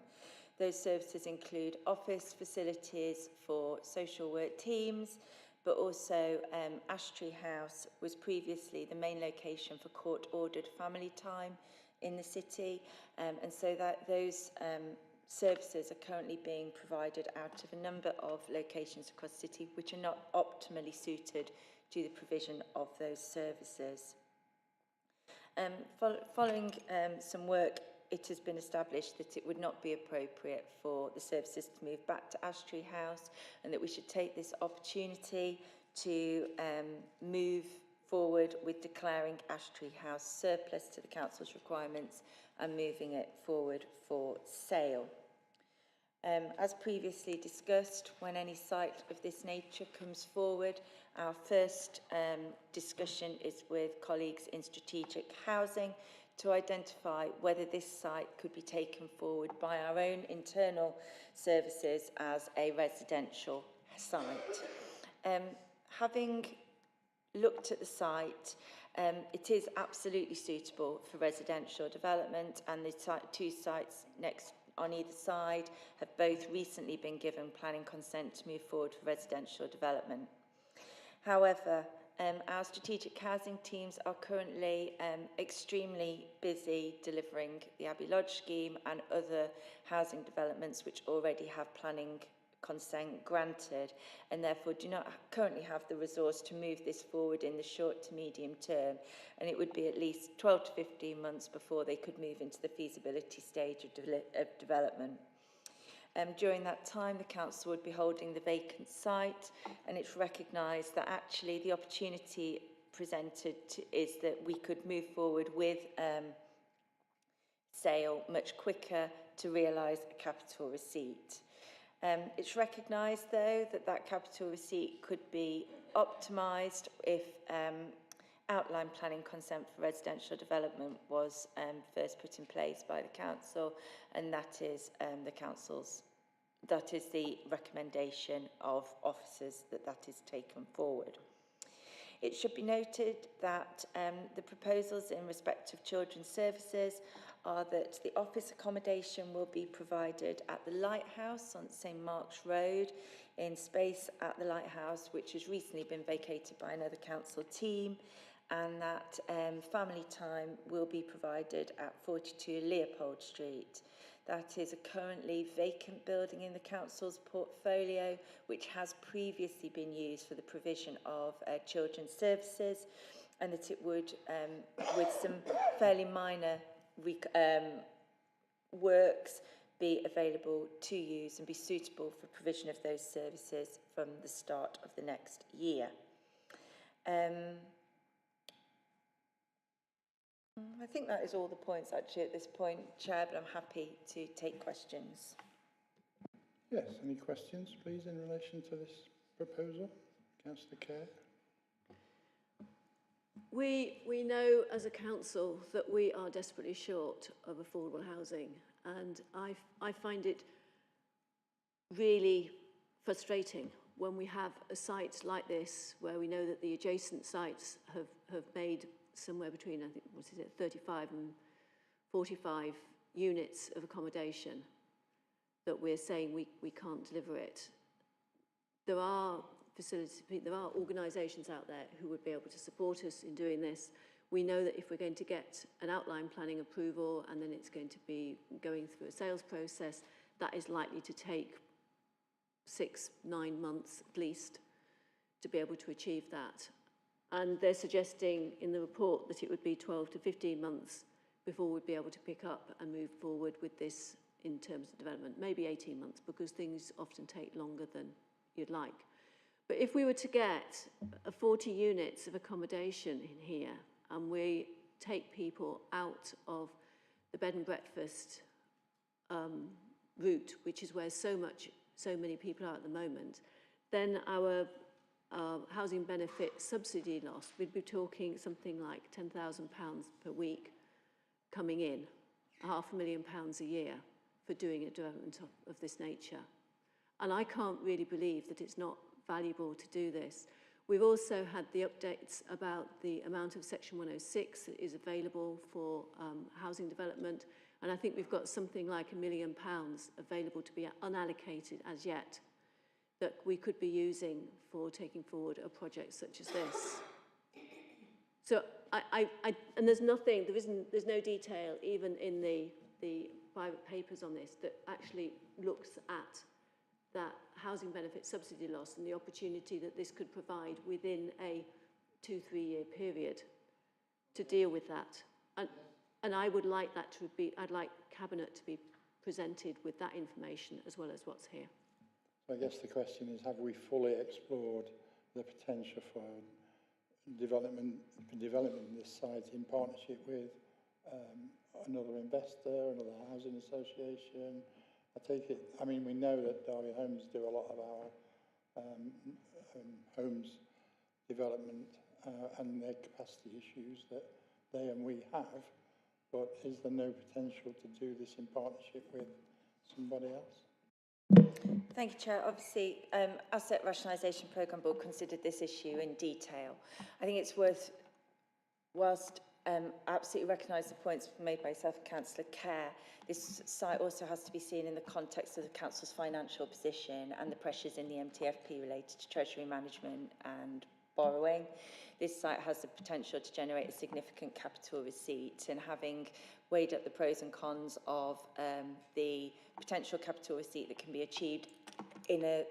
Those services include office facilities for social work teams, but also Ash Tree House was previously the main location for court-ordered family time in the city, and so that those services are currently being provided out of a number of locations across the city which are not optimally suited to the provision of those services. Following some work, it has been established that it would not be appropriate for the services to move back to Ash Tree House, and that we should take this opportunity to move forward with declaring Ash Tree House surplus to the council's requirements and moving it forward for sale. As previously discussed, when any site of this nature comes forward, our first discussion is with colleagues in strategic housing to identify whether this site could be taken forward by our own internal services as a residential site. Having looked at the site, it is absolutely suitable for residential development, and the two sites next on either side have both recently been given planning consent to move forward for residential development. However, our strategic housing teams are currently extremely busy delivering the Abbey Lodge scheme and other housing developments which already have planning consent granted, and therefore do not currently have the resource to move this forward in the short to medium term, and it would be at least 12 to 15 months before they could move into the feasibility stage of development. During that time, the council would be holding the vacant site, and it's recognised that actually the opportunity presented is that we could move forward with sale much quicker to realise a capital receipt. It's recognised, though, that capital receipt could be optimised if outline planning consent for residential development was first put in place by the council, and that is the recommendation of officers that is taken forward. It should be noted that the proposals in respect of children's services are that the office accommodation will be provided at the Lighthouse on St Mark's Road in space at the Lighthouse, which has recently been vacated by another council team, and that family time will be provided at 42 Leopold Street. That is a currently vacant building in the council's portfolio, which has previously been used for the provision of children's services, and that it would, with some fairly minor works, be available to use and be suitable for provision of those services from the start of the next year. I think that is all the points actually at this point, Chair, but I'm happy to take questions. Yes, any questions, please, in relation to this proposal? Councillor Kerr? We know as a council that we are desperately short of affordable housing, and I find it really frustrating when we have a site like this where we know that the adjacent sites have made somewhere between, I think, what is it, 35 and 45 units of accommodation, that we're saying we can't deliver it. There are facilities, there are organisations out there who would be able to support us in doing this. We know that if we're going to get an outline planning approval and then it's going to be going through a sales process, that is likely to take 6-9 months at least to be able to achieve that. And they're suggesting in the report that it would be 12 to 15 months before we'd be able to pick up and move forward with this in terms of development, maybe 18 months, because things often take longer than you'd like. But if we were to get 40 units of accommodation in here and we take people out of the bed and breakfast route, which is where so many people are at the moment, then our housing benefit subsidy loss, we'd be talking something like £10,000 per week coming in, £500,000 a year for doing a development of this nature. And I can't really believe that it's not valuable to do this. We've also had the updates about the amount of Section 106 that is available for housing development, and I think we've got something like £1 million available to be unallocated as yet that we could be using for taking forward a project such as this. So and there's nothing, there's no detail even in the private papers on this that actually looks at that housing benefit subsidy loss and the opportunity that this could provide within a 2-3 year period to deal with that. And I would like that to be, I'd like Cabinet to be presented with that information as well as what's here. I guess the question is, have we fully explored the potential for development in this site in partnership with another investor, another housing association? I take it, I mean, we know that Derby Homes do a lot of our homes development and their capacity issues that they and we have, but is there no potential to do this in partnership with somebody else? Thank you, Chair. Obviously, Asset Rationalisation Programme Board considered this issue in detail. I think it's worth, whilst I absolutely recognise the points made by yourself, Councillor Kerr, this site also has to be seen in the context of the Council's financial position and the pressures in the MTFP related to Treasury management and borrowing. This site has the potential to generate a significant capital receipt, and having weighed up the pros and cons of the potential capital receipt that can be achieved in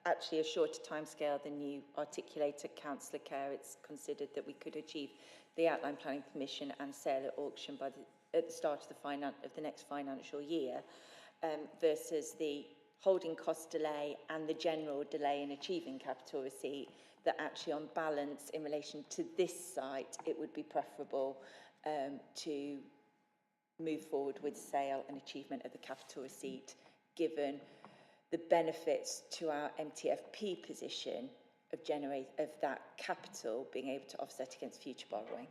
actually a shorter timescale than you articulated, Councillor Kerr, it's considered that we could achieve the outline planning permission and sale at auction at the start of the next financial year, versus the holding cost delay and the general delay in achieving capital receipt, that actually on balance in relation to this site it would be preferable to move forward with sale and achievement of the capital receipt, given the benefits to our MTFP position of that capital being able to offset against future borrowing.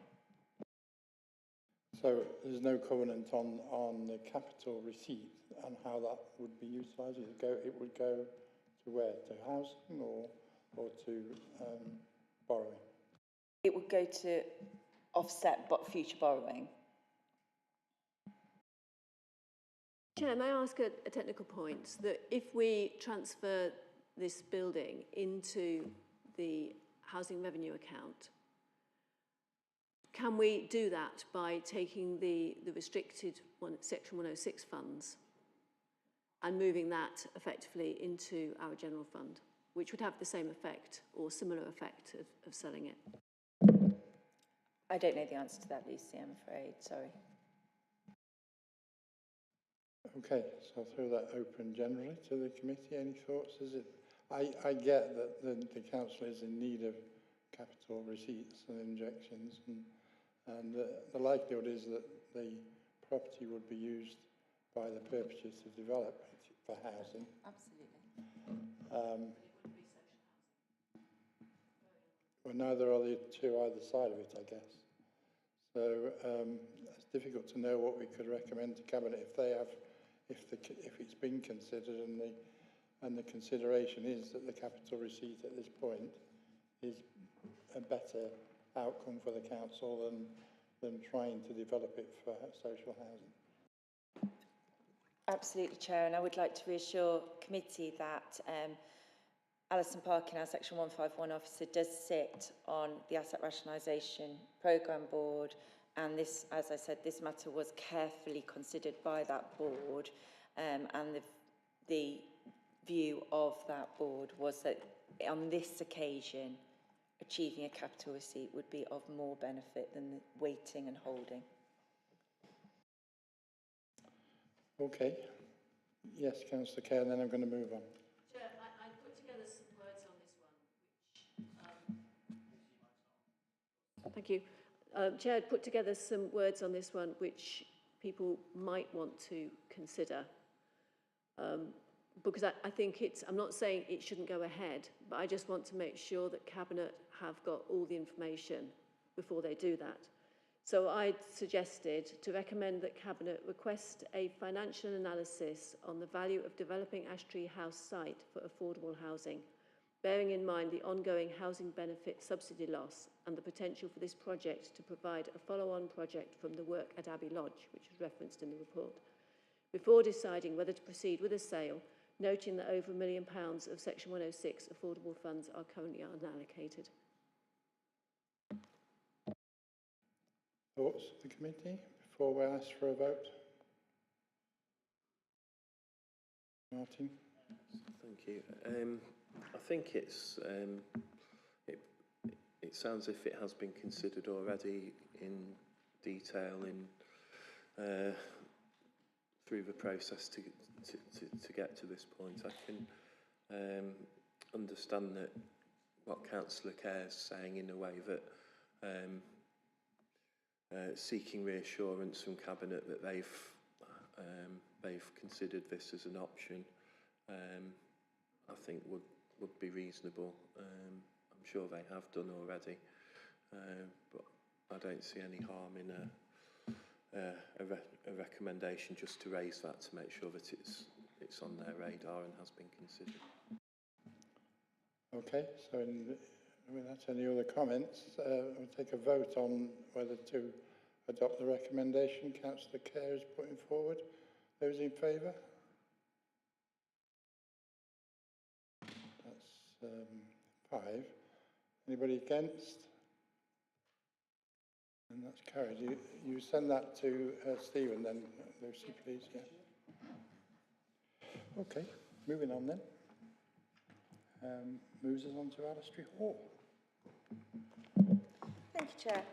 So there's no covenant on the capital receipt and how that would be utilised? It would go to where? To housing or to borrowing? It would go to offset future borrowing. Chair, may I ask a technical point, that if we transfer this building into the housing revenue account, can we do that by taking the restricted Section 106 funds and moving that effectively into our general fund, which would have the same effect or similar effect of selling it? I don't know the answer to that, Lucy, I'm afraid. Sorry. Okay, so I'll throw that open generally to the committee. Any thoughts? I get that the council is in need of capital receipts and injections, And the likelihood is that the property would be used by the purchasers to develop it for housing. Absolutely. Well, neither are the two either side of it, I guess. So it's difficult to know what we could recommend to Cabinet if it's been considered and the consideration is that the capital receipt at this point is a better outcome for the council than trying to develop it for social housing. Absolutely, Chair, and I would like to reassure committee that Alison Parkin, our Section 151 officer, does sit on the Asset Rationalisation Programme Board, and this, as I said, this matter was carefully considered by that board, and the view of that board was that on this occasion, achieving a capital receipt would be of more benefit than the waiting and holding. Okay. Yes, Councillor Kerr, and then I'm going to move on. Chair, I put together some words on this one, which... thank you. Chair, I'd put together some words on this one which people might want to consider. Because I think I'm not saying it shouldn't go ahead, but I just want to make sure that Cabinet have got all the information before they do that. So I suggested to recommend that Cabinet request a financial analysis on the value of developing Ash Tree House site for affordable housing, bearing in mind the ongoing housing benefit subsidy loss and the potential for this project to provide a follow-on project from the work at Abbey Lodge, which was referenced in the report, before deciding whether to proceed with a sale, noting that over £1 million of Section 106 affordable funds are currently unallocated. Thoughts of the committee before we ask for a vote? Martin? Thank you. I think it sounds as if it has been considered already in detail through the process to get to this point. I can understand that what Councillor Kerr is saying in a way that seeking reassurance from Cabinet that they've considered this as an option, I think would be reasonable. I'm sure they have done already, but I don't see any harm in a recommendation just to raise that to make sure that it's on their radar and has been considered. Okay, so without any other comments, we'll take a vote on whether to adopt the recommendation Councillor Kerr is putting forward. Those in favour? That's 5. Anybody against? And that's carried. You send that to Stephen then, Lucy, please. Yeah. Okay, moving on then. Moves us on to Alistair Hall. Thank you, Chair.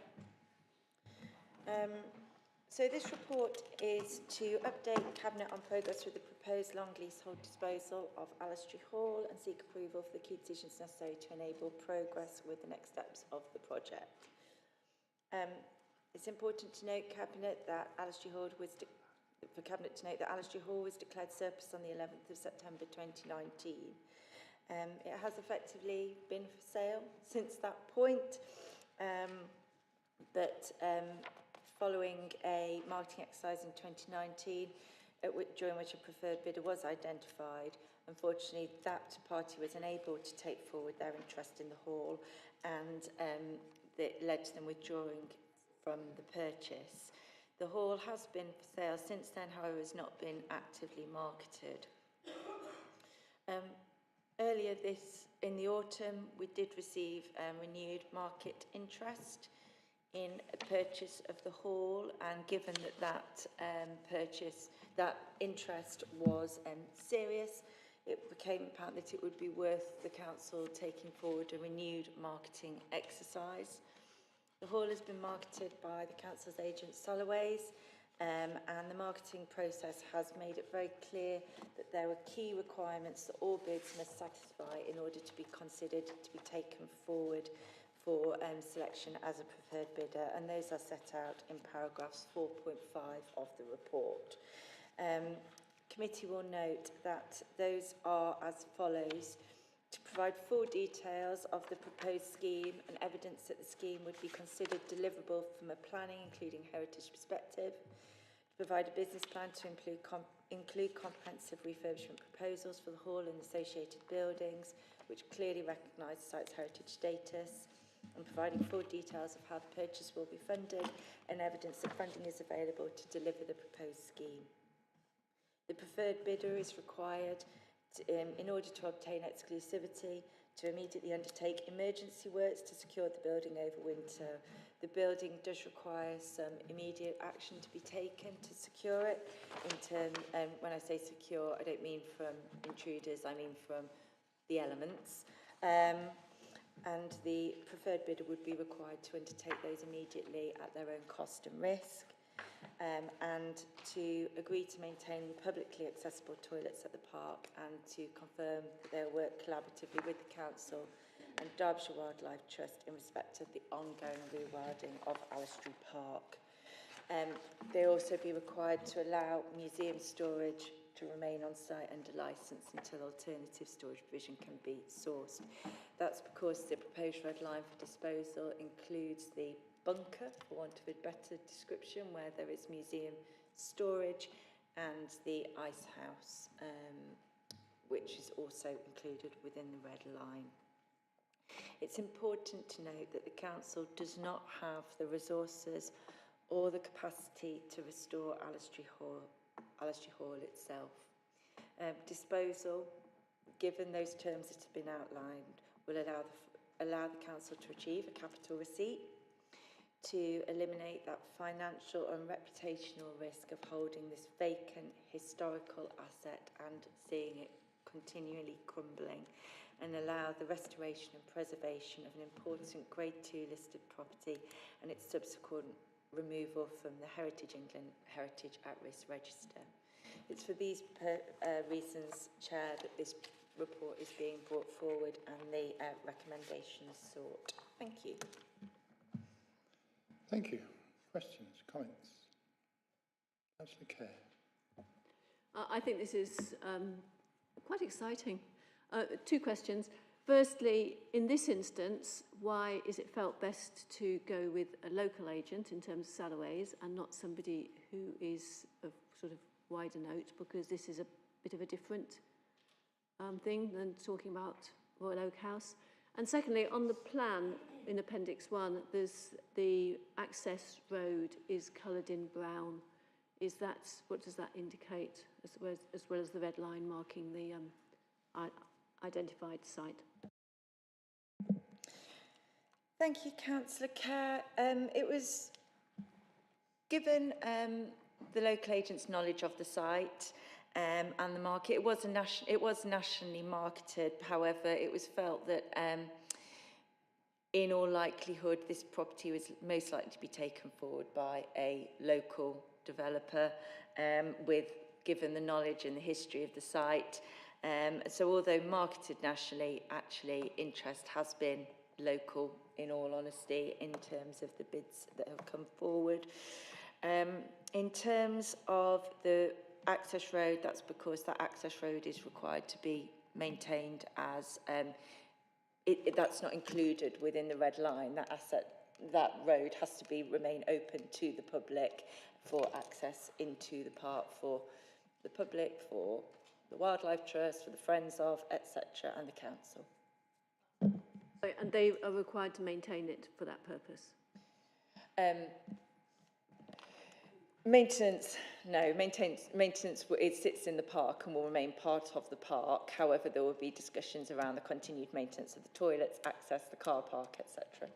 So this report is to update Cabinet on progress with the proposed long leasehold disposal of Alistair Hall and seek approval for the key decisions necessary to enable progress with the next steps of the project. It's important to note, Cabinet, that Alistair Hall was declared surplus on the 11th of September 2019. It has effectively been for sale since that point, but following a marketing exercise in 2019, during which a preferred bidder was identified, unfortunately that party was unable to take forward their interest in the hall, and that led to them withdrawing from the purchase. The hall has been for sale since then, however, has not been actively marketed. Earlier in the autumn, we did receive renewed market interest in a purchase of the hall, and given that interest was serious, it became apparent that it would be worth the council taking forward a renewed marketing exercise. The hall has been marketed by the council's agent Solways, and the marketing process has made it very clear that there are key requirements that all bids must satisfy in order to be considered to be taken forward for selection as a preferred bidder, and those are set out in paragraphs 4.5 of the report. Committee will note that those are as follows: to provide full details of the proposed scheme and evidence that the scheme would be considered deliverable from a planning, including heritage perspective, to provide a business plan to include comprehensive refurbishment proposals for the hall and associated buildings, which clearly recognise the site's heritage status, and providing full details of how the purchase will be funded and evidence that funding is available to deliver the proposed scheme. The preferred bidder is required in order to obtain exclusivity to immediately undertake emergency works to secure the building over winter. The building does require some immediate action to be taken to secure it. When I say secure, I don't mean from intruders, I mean from the elements. And the preferred bidder would be required to undertake those immediately at their own cost and risk. And to agree to maintain publicly accessible toilets at the park, and to confirm that they'll work collaboratively with the council and Derbyshire Wildlife Trust in respect of the ongoing rewilding of Alistry Park. They'll also be required to allow museum storage to remain on site under licence until alternative storage provision can be sourced. That's because the proposed red line for disposal includes the bunker, for want of a better description, where there is museum storage, and the ice house, which is also included within the red line. It's important to note that the council does not have the resources or the capacity to restore Alistry Hall itself. Disposal, given those terms that have been outlined, will allow the council to achieve a capital receipt, to eliminate that financial and reputational risk of holding this vacant historical asset and seeing it continually crumbling, and allow the restoration and preservation of an important Grade 2 listed property and its subsequent removal from the Heritage England Heritage at-Risk Register. It's for these reasons, Chair, that this report is being brought forward and the recommendations sought. Thank you. Thank you. Questions, comments? Councillor Kerr. I think this is quite exciting. Two questions. Firstly, in this instance, why is it felt best to go with a local agent in terms of Salloways and not somebody who is of sort of wider note, because this is a bit of a different thing than talking about Royal Oak House? And secondly, on the plan in Appendix 1, there's the access road is coloured in brown. Is that, what does that indicate, as well as the red line marking the identified site? Thank you, Councillor Kerr. It was given the local agent's knowledge of the site and the market. It was nationally marketed. However, it was felt that in all likelihood this property was most likely to be taken forward by a local developer given the knowledge and the history of the site. So although marketed nationally, actually interest has been local, in all honesty, in terms of the bids that have come forward. In terms of the access road, that's because that access road is required to be maintained as that's not included within the red line. That road has to remain open to the public for access into the park for the public, for the Wildlife Trust, for the Friends of, etc., and the council. And they are required to maintain it for that purpose? Maintenance, no. Maintenance, it sits in the park and will remain part of the park. However, there will be discussions around the continued maintenance of the toilets, access, the car park, etc.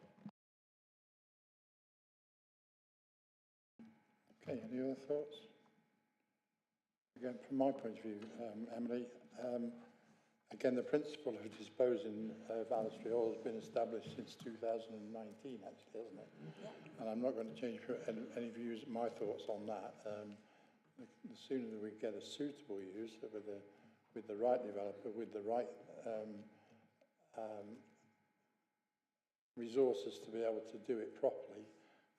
Okay, any other thoughts? Again, from my point of view, Emily, again, the principle of disposing of Alistry Hall has been established since 2019, actually, hasn't it? Yeah. And I'm not going to change any views, my thoughts on that. The sooner that we get a suitable use with the right developer, with the right resources to be able to do it properly,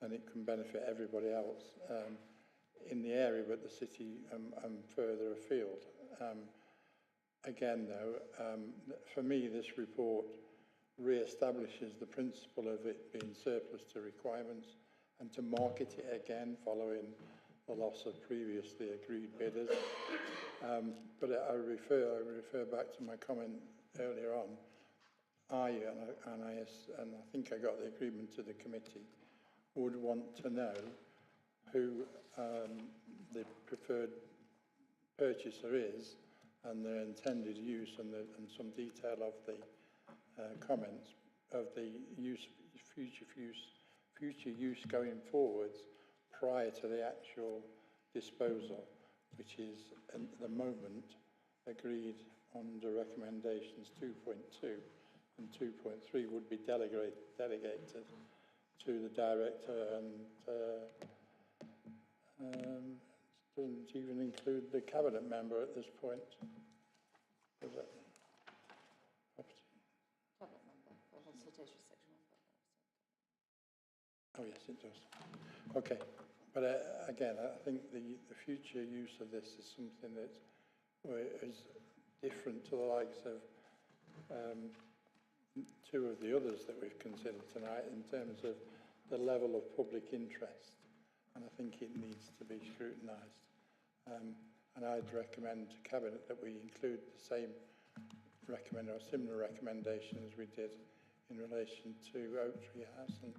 and it can benefit everybody else in the area, but the city and further afield. Again, though, for me, this report re-establishes the principle of it being surplus to requirements and to market it again following the loss of previously agreed bidders. But I refer back to my comment earlier on. I think I got the agreement to the committee, would want to know who the preferred purchaser is and their intended use and some detail of the comments of the future use going forwards prior to the actual disposal, which is at the moment agreed under recommendations 2.2 and 2.3 would be delegated to the director and doesn't even include the cabinet member at this point. Does it? Cabinet member for consultation section 1. Oh yes, it does. Okay, but again, I think the future use of this is something that is different to the likes of two of the others that we've considered tonight in terms of the level of public interest, and I think it needs to be scrutinised. And I'd recommend to Cabinet that we include the same or similar recommendation as we did in relation to Oak Tree House and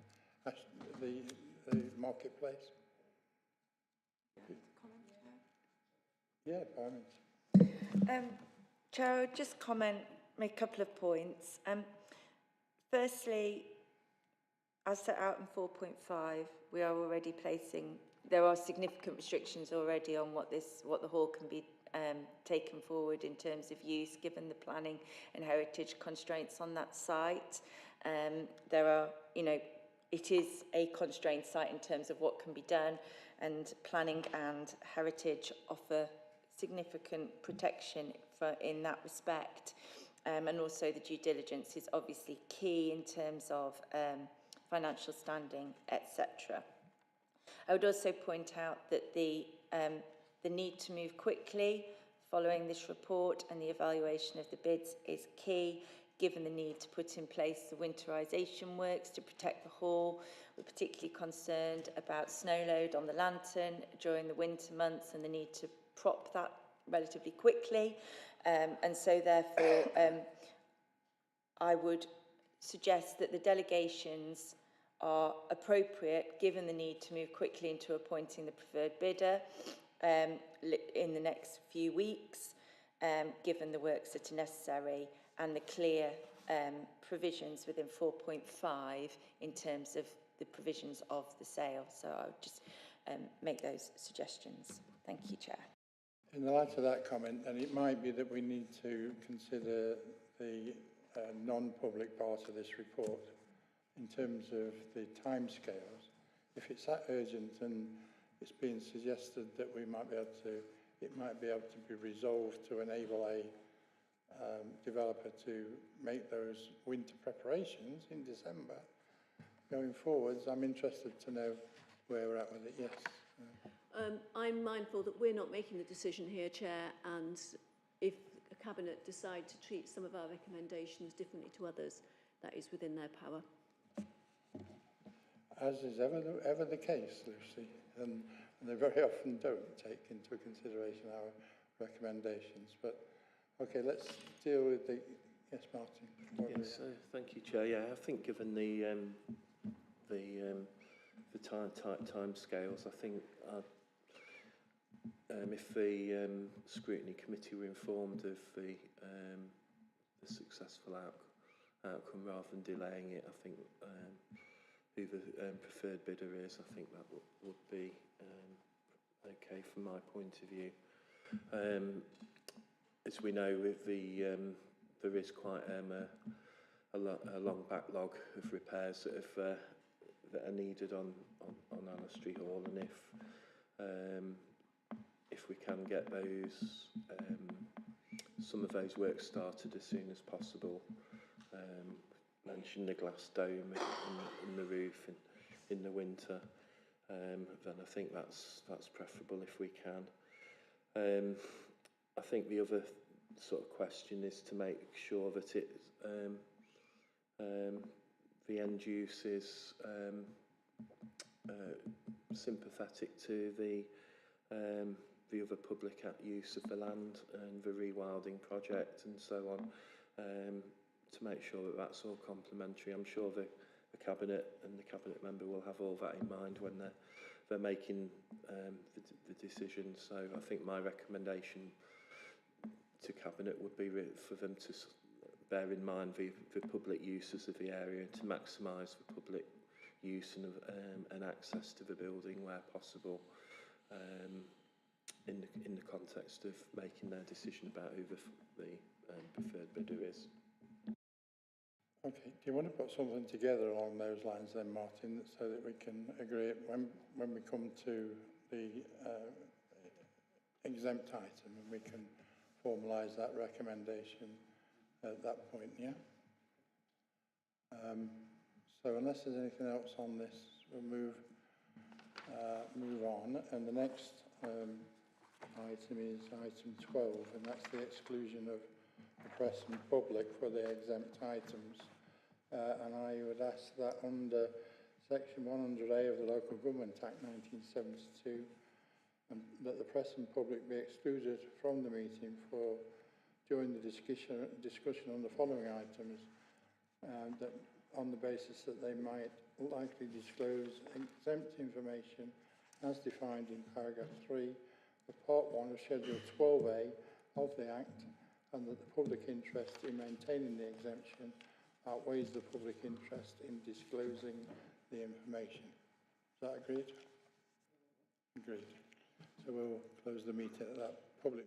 the marketplace. Yeah, by all means. Chair, I'll just make a couple of points. Firstly, as set out in 4.5, we are already there are significant restrictions already on what the hall can be taken forward in terms of use, given the planning and heritage constraints on that site. There are, it is a constrained site in terms of what can be done, and planning and heritage offer significant protection in that respect. And also the due diligence is obviously key in terms of financial standing, etc. I would also point out that the need to move quickly following this report and the evaluation of the bids is key, given the need to put in place the winterisation works to protect the hall. We're particularly concerned about snow load on the lantern during the winter months and the need to prop that relatively quickly. And so therefore, I would suggest that the delegations are appropriate given the need to move quickly into appointing the preferred bidder in the next few weeks, given the works that are necessary and the clear provisions within 4.5 in terms of the provisions of the sale. So I would just make those suggestions. Thank you, Chair. In the light of that comment, then it might be that we need to consider the non-public part of this report in terms of the timescales. If it's that urgent and it's being suggested that it might be able to be resolved to enable a developer to make those winter preparations in December going forwards, I'm interested to know where we're at with it. Yes. I'm mindful that we're not making the decision here, Chair, and if a Cabinet decide to treat some of our recommendations differently to others, that is within their power. As is ever the case, Lucy, and they very often don't take into consideration our recommendations. But okay, let's deal with the yes, Martin. Yes, thank you, Chair. Yeah, I think given the time scales, I think if the Scrutiny Committee were informed of the successful outcome rather than delaying it, I think who the preferred bidder is, I think that would be okay from my point of view. As we know, with there is quite a long backlog of repairs that are needed on Anna Hall, and if we can get those some of those works started as soon as possible, mentioned mentioned the glass dome in the roof in the winter, then I think that's preferable if we can. I think the other sort of question is to make sure that it the end use is sympathetic to the other public use of the land and the rewilding project and so on, to make sure that that's all complementary. I'm sure the Cabinet and the Cabinet member will have all that in mind when they're making the decision. So I think my recommendation to Cabinet would be for them to bear in mind the public uses of the area, to maximise the public use and access to the building where possible, in the context of making their decision about who the preferred bidder is. Okay, do you want to put something together along those lines then, Martin, so that we can agree when we come to the exempt item, and we can formalise that recommendation at that point, yeah? So unless there's anything else on this, we'll move on. And the next item is item 12, and that's the exclusion of the press and public for the exempt items. And I would ask that under section 100A of the Local Government Act 1972, that the press and public be excluded from the meeting during the discussion on the following items, that on the basis that they might likely disclose exempt information as defined in paragraph 3 of part 1 of schedule 12A of the Act, and that the public interest in maintaining the exemption outweighs the public interest in disclosing the information. Is that agreed? Agreed. So we'll close the meeting at that public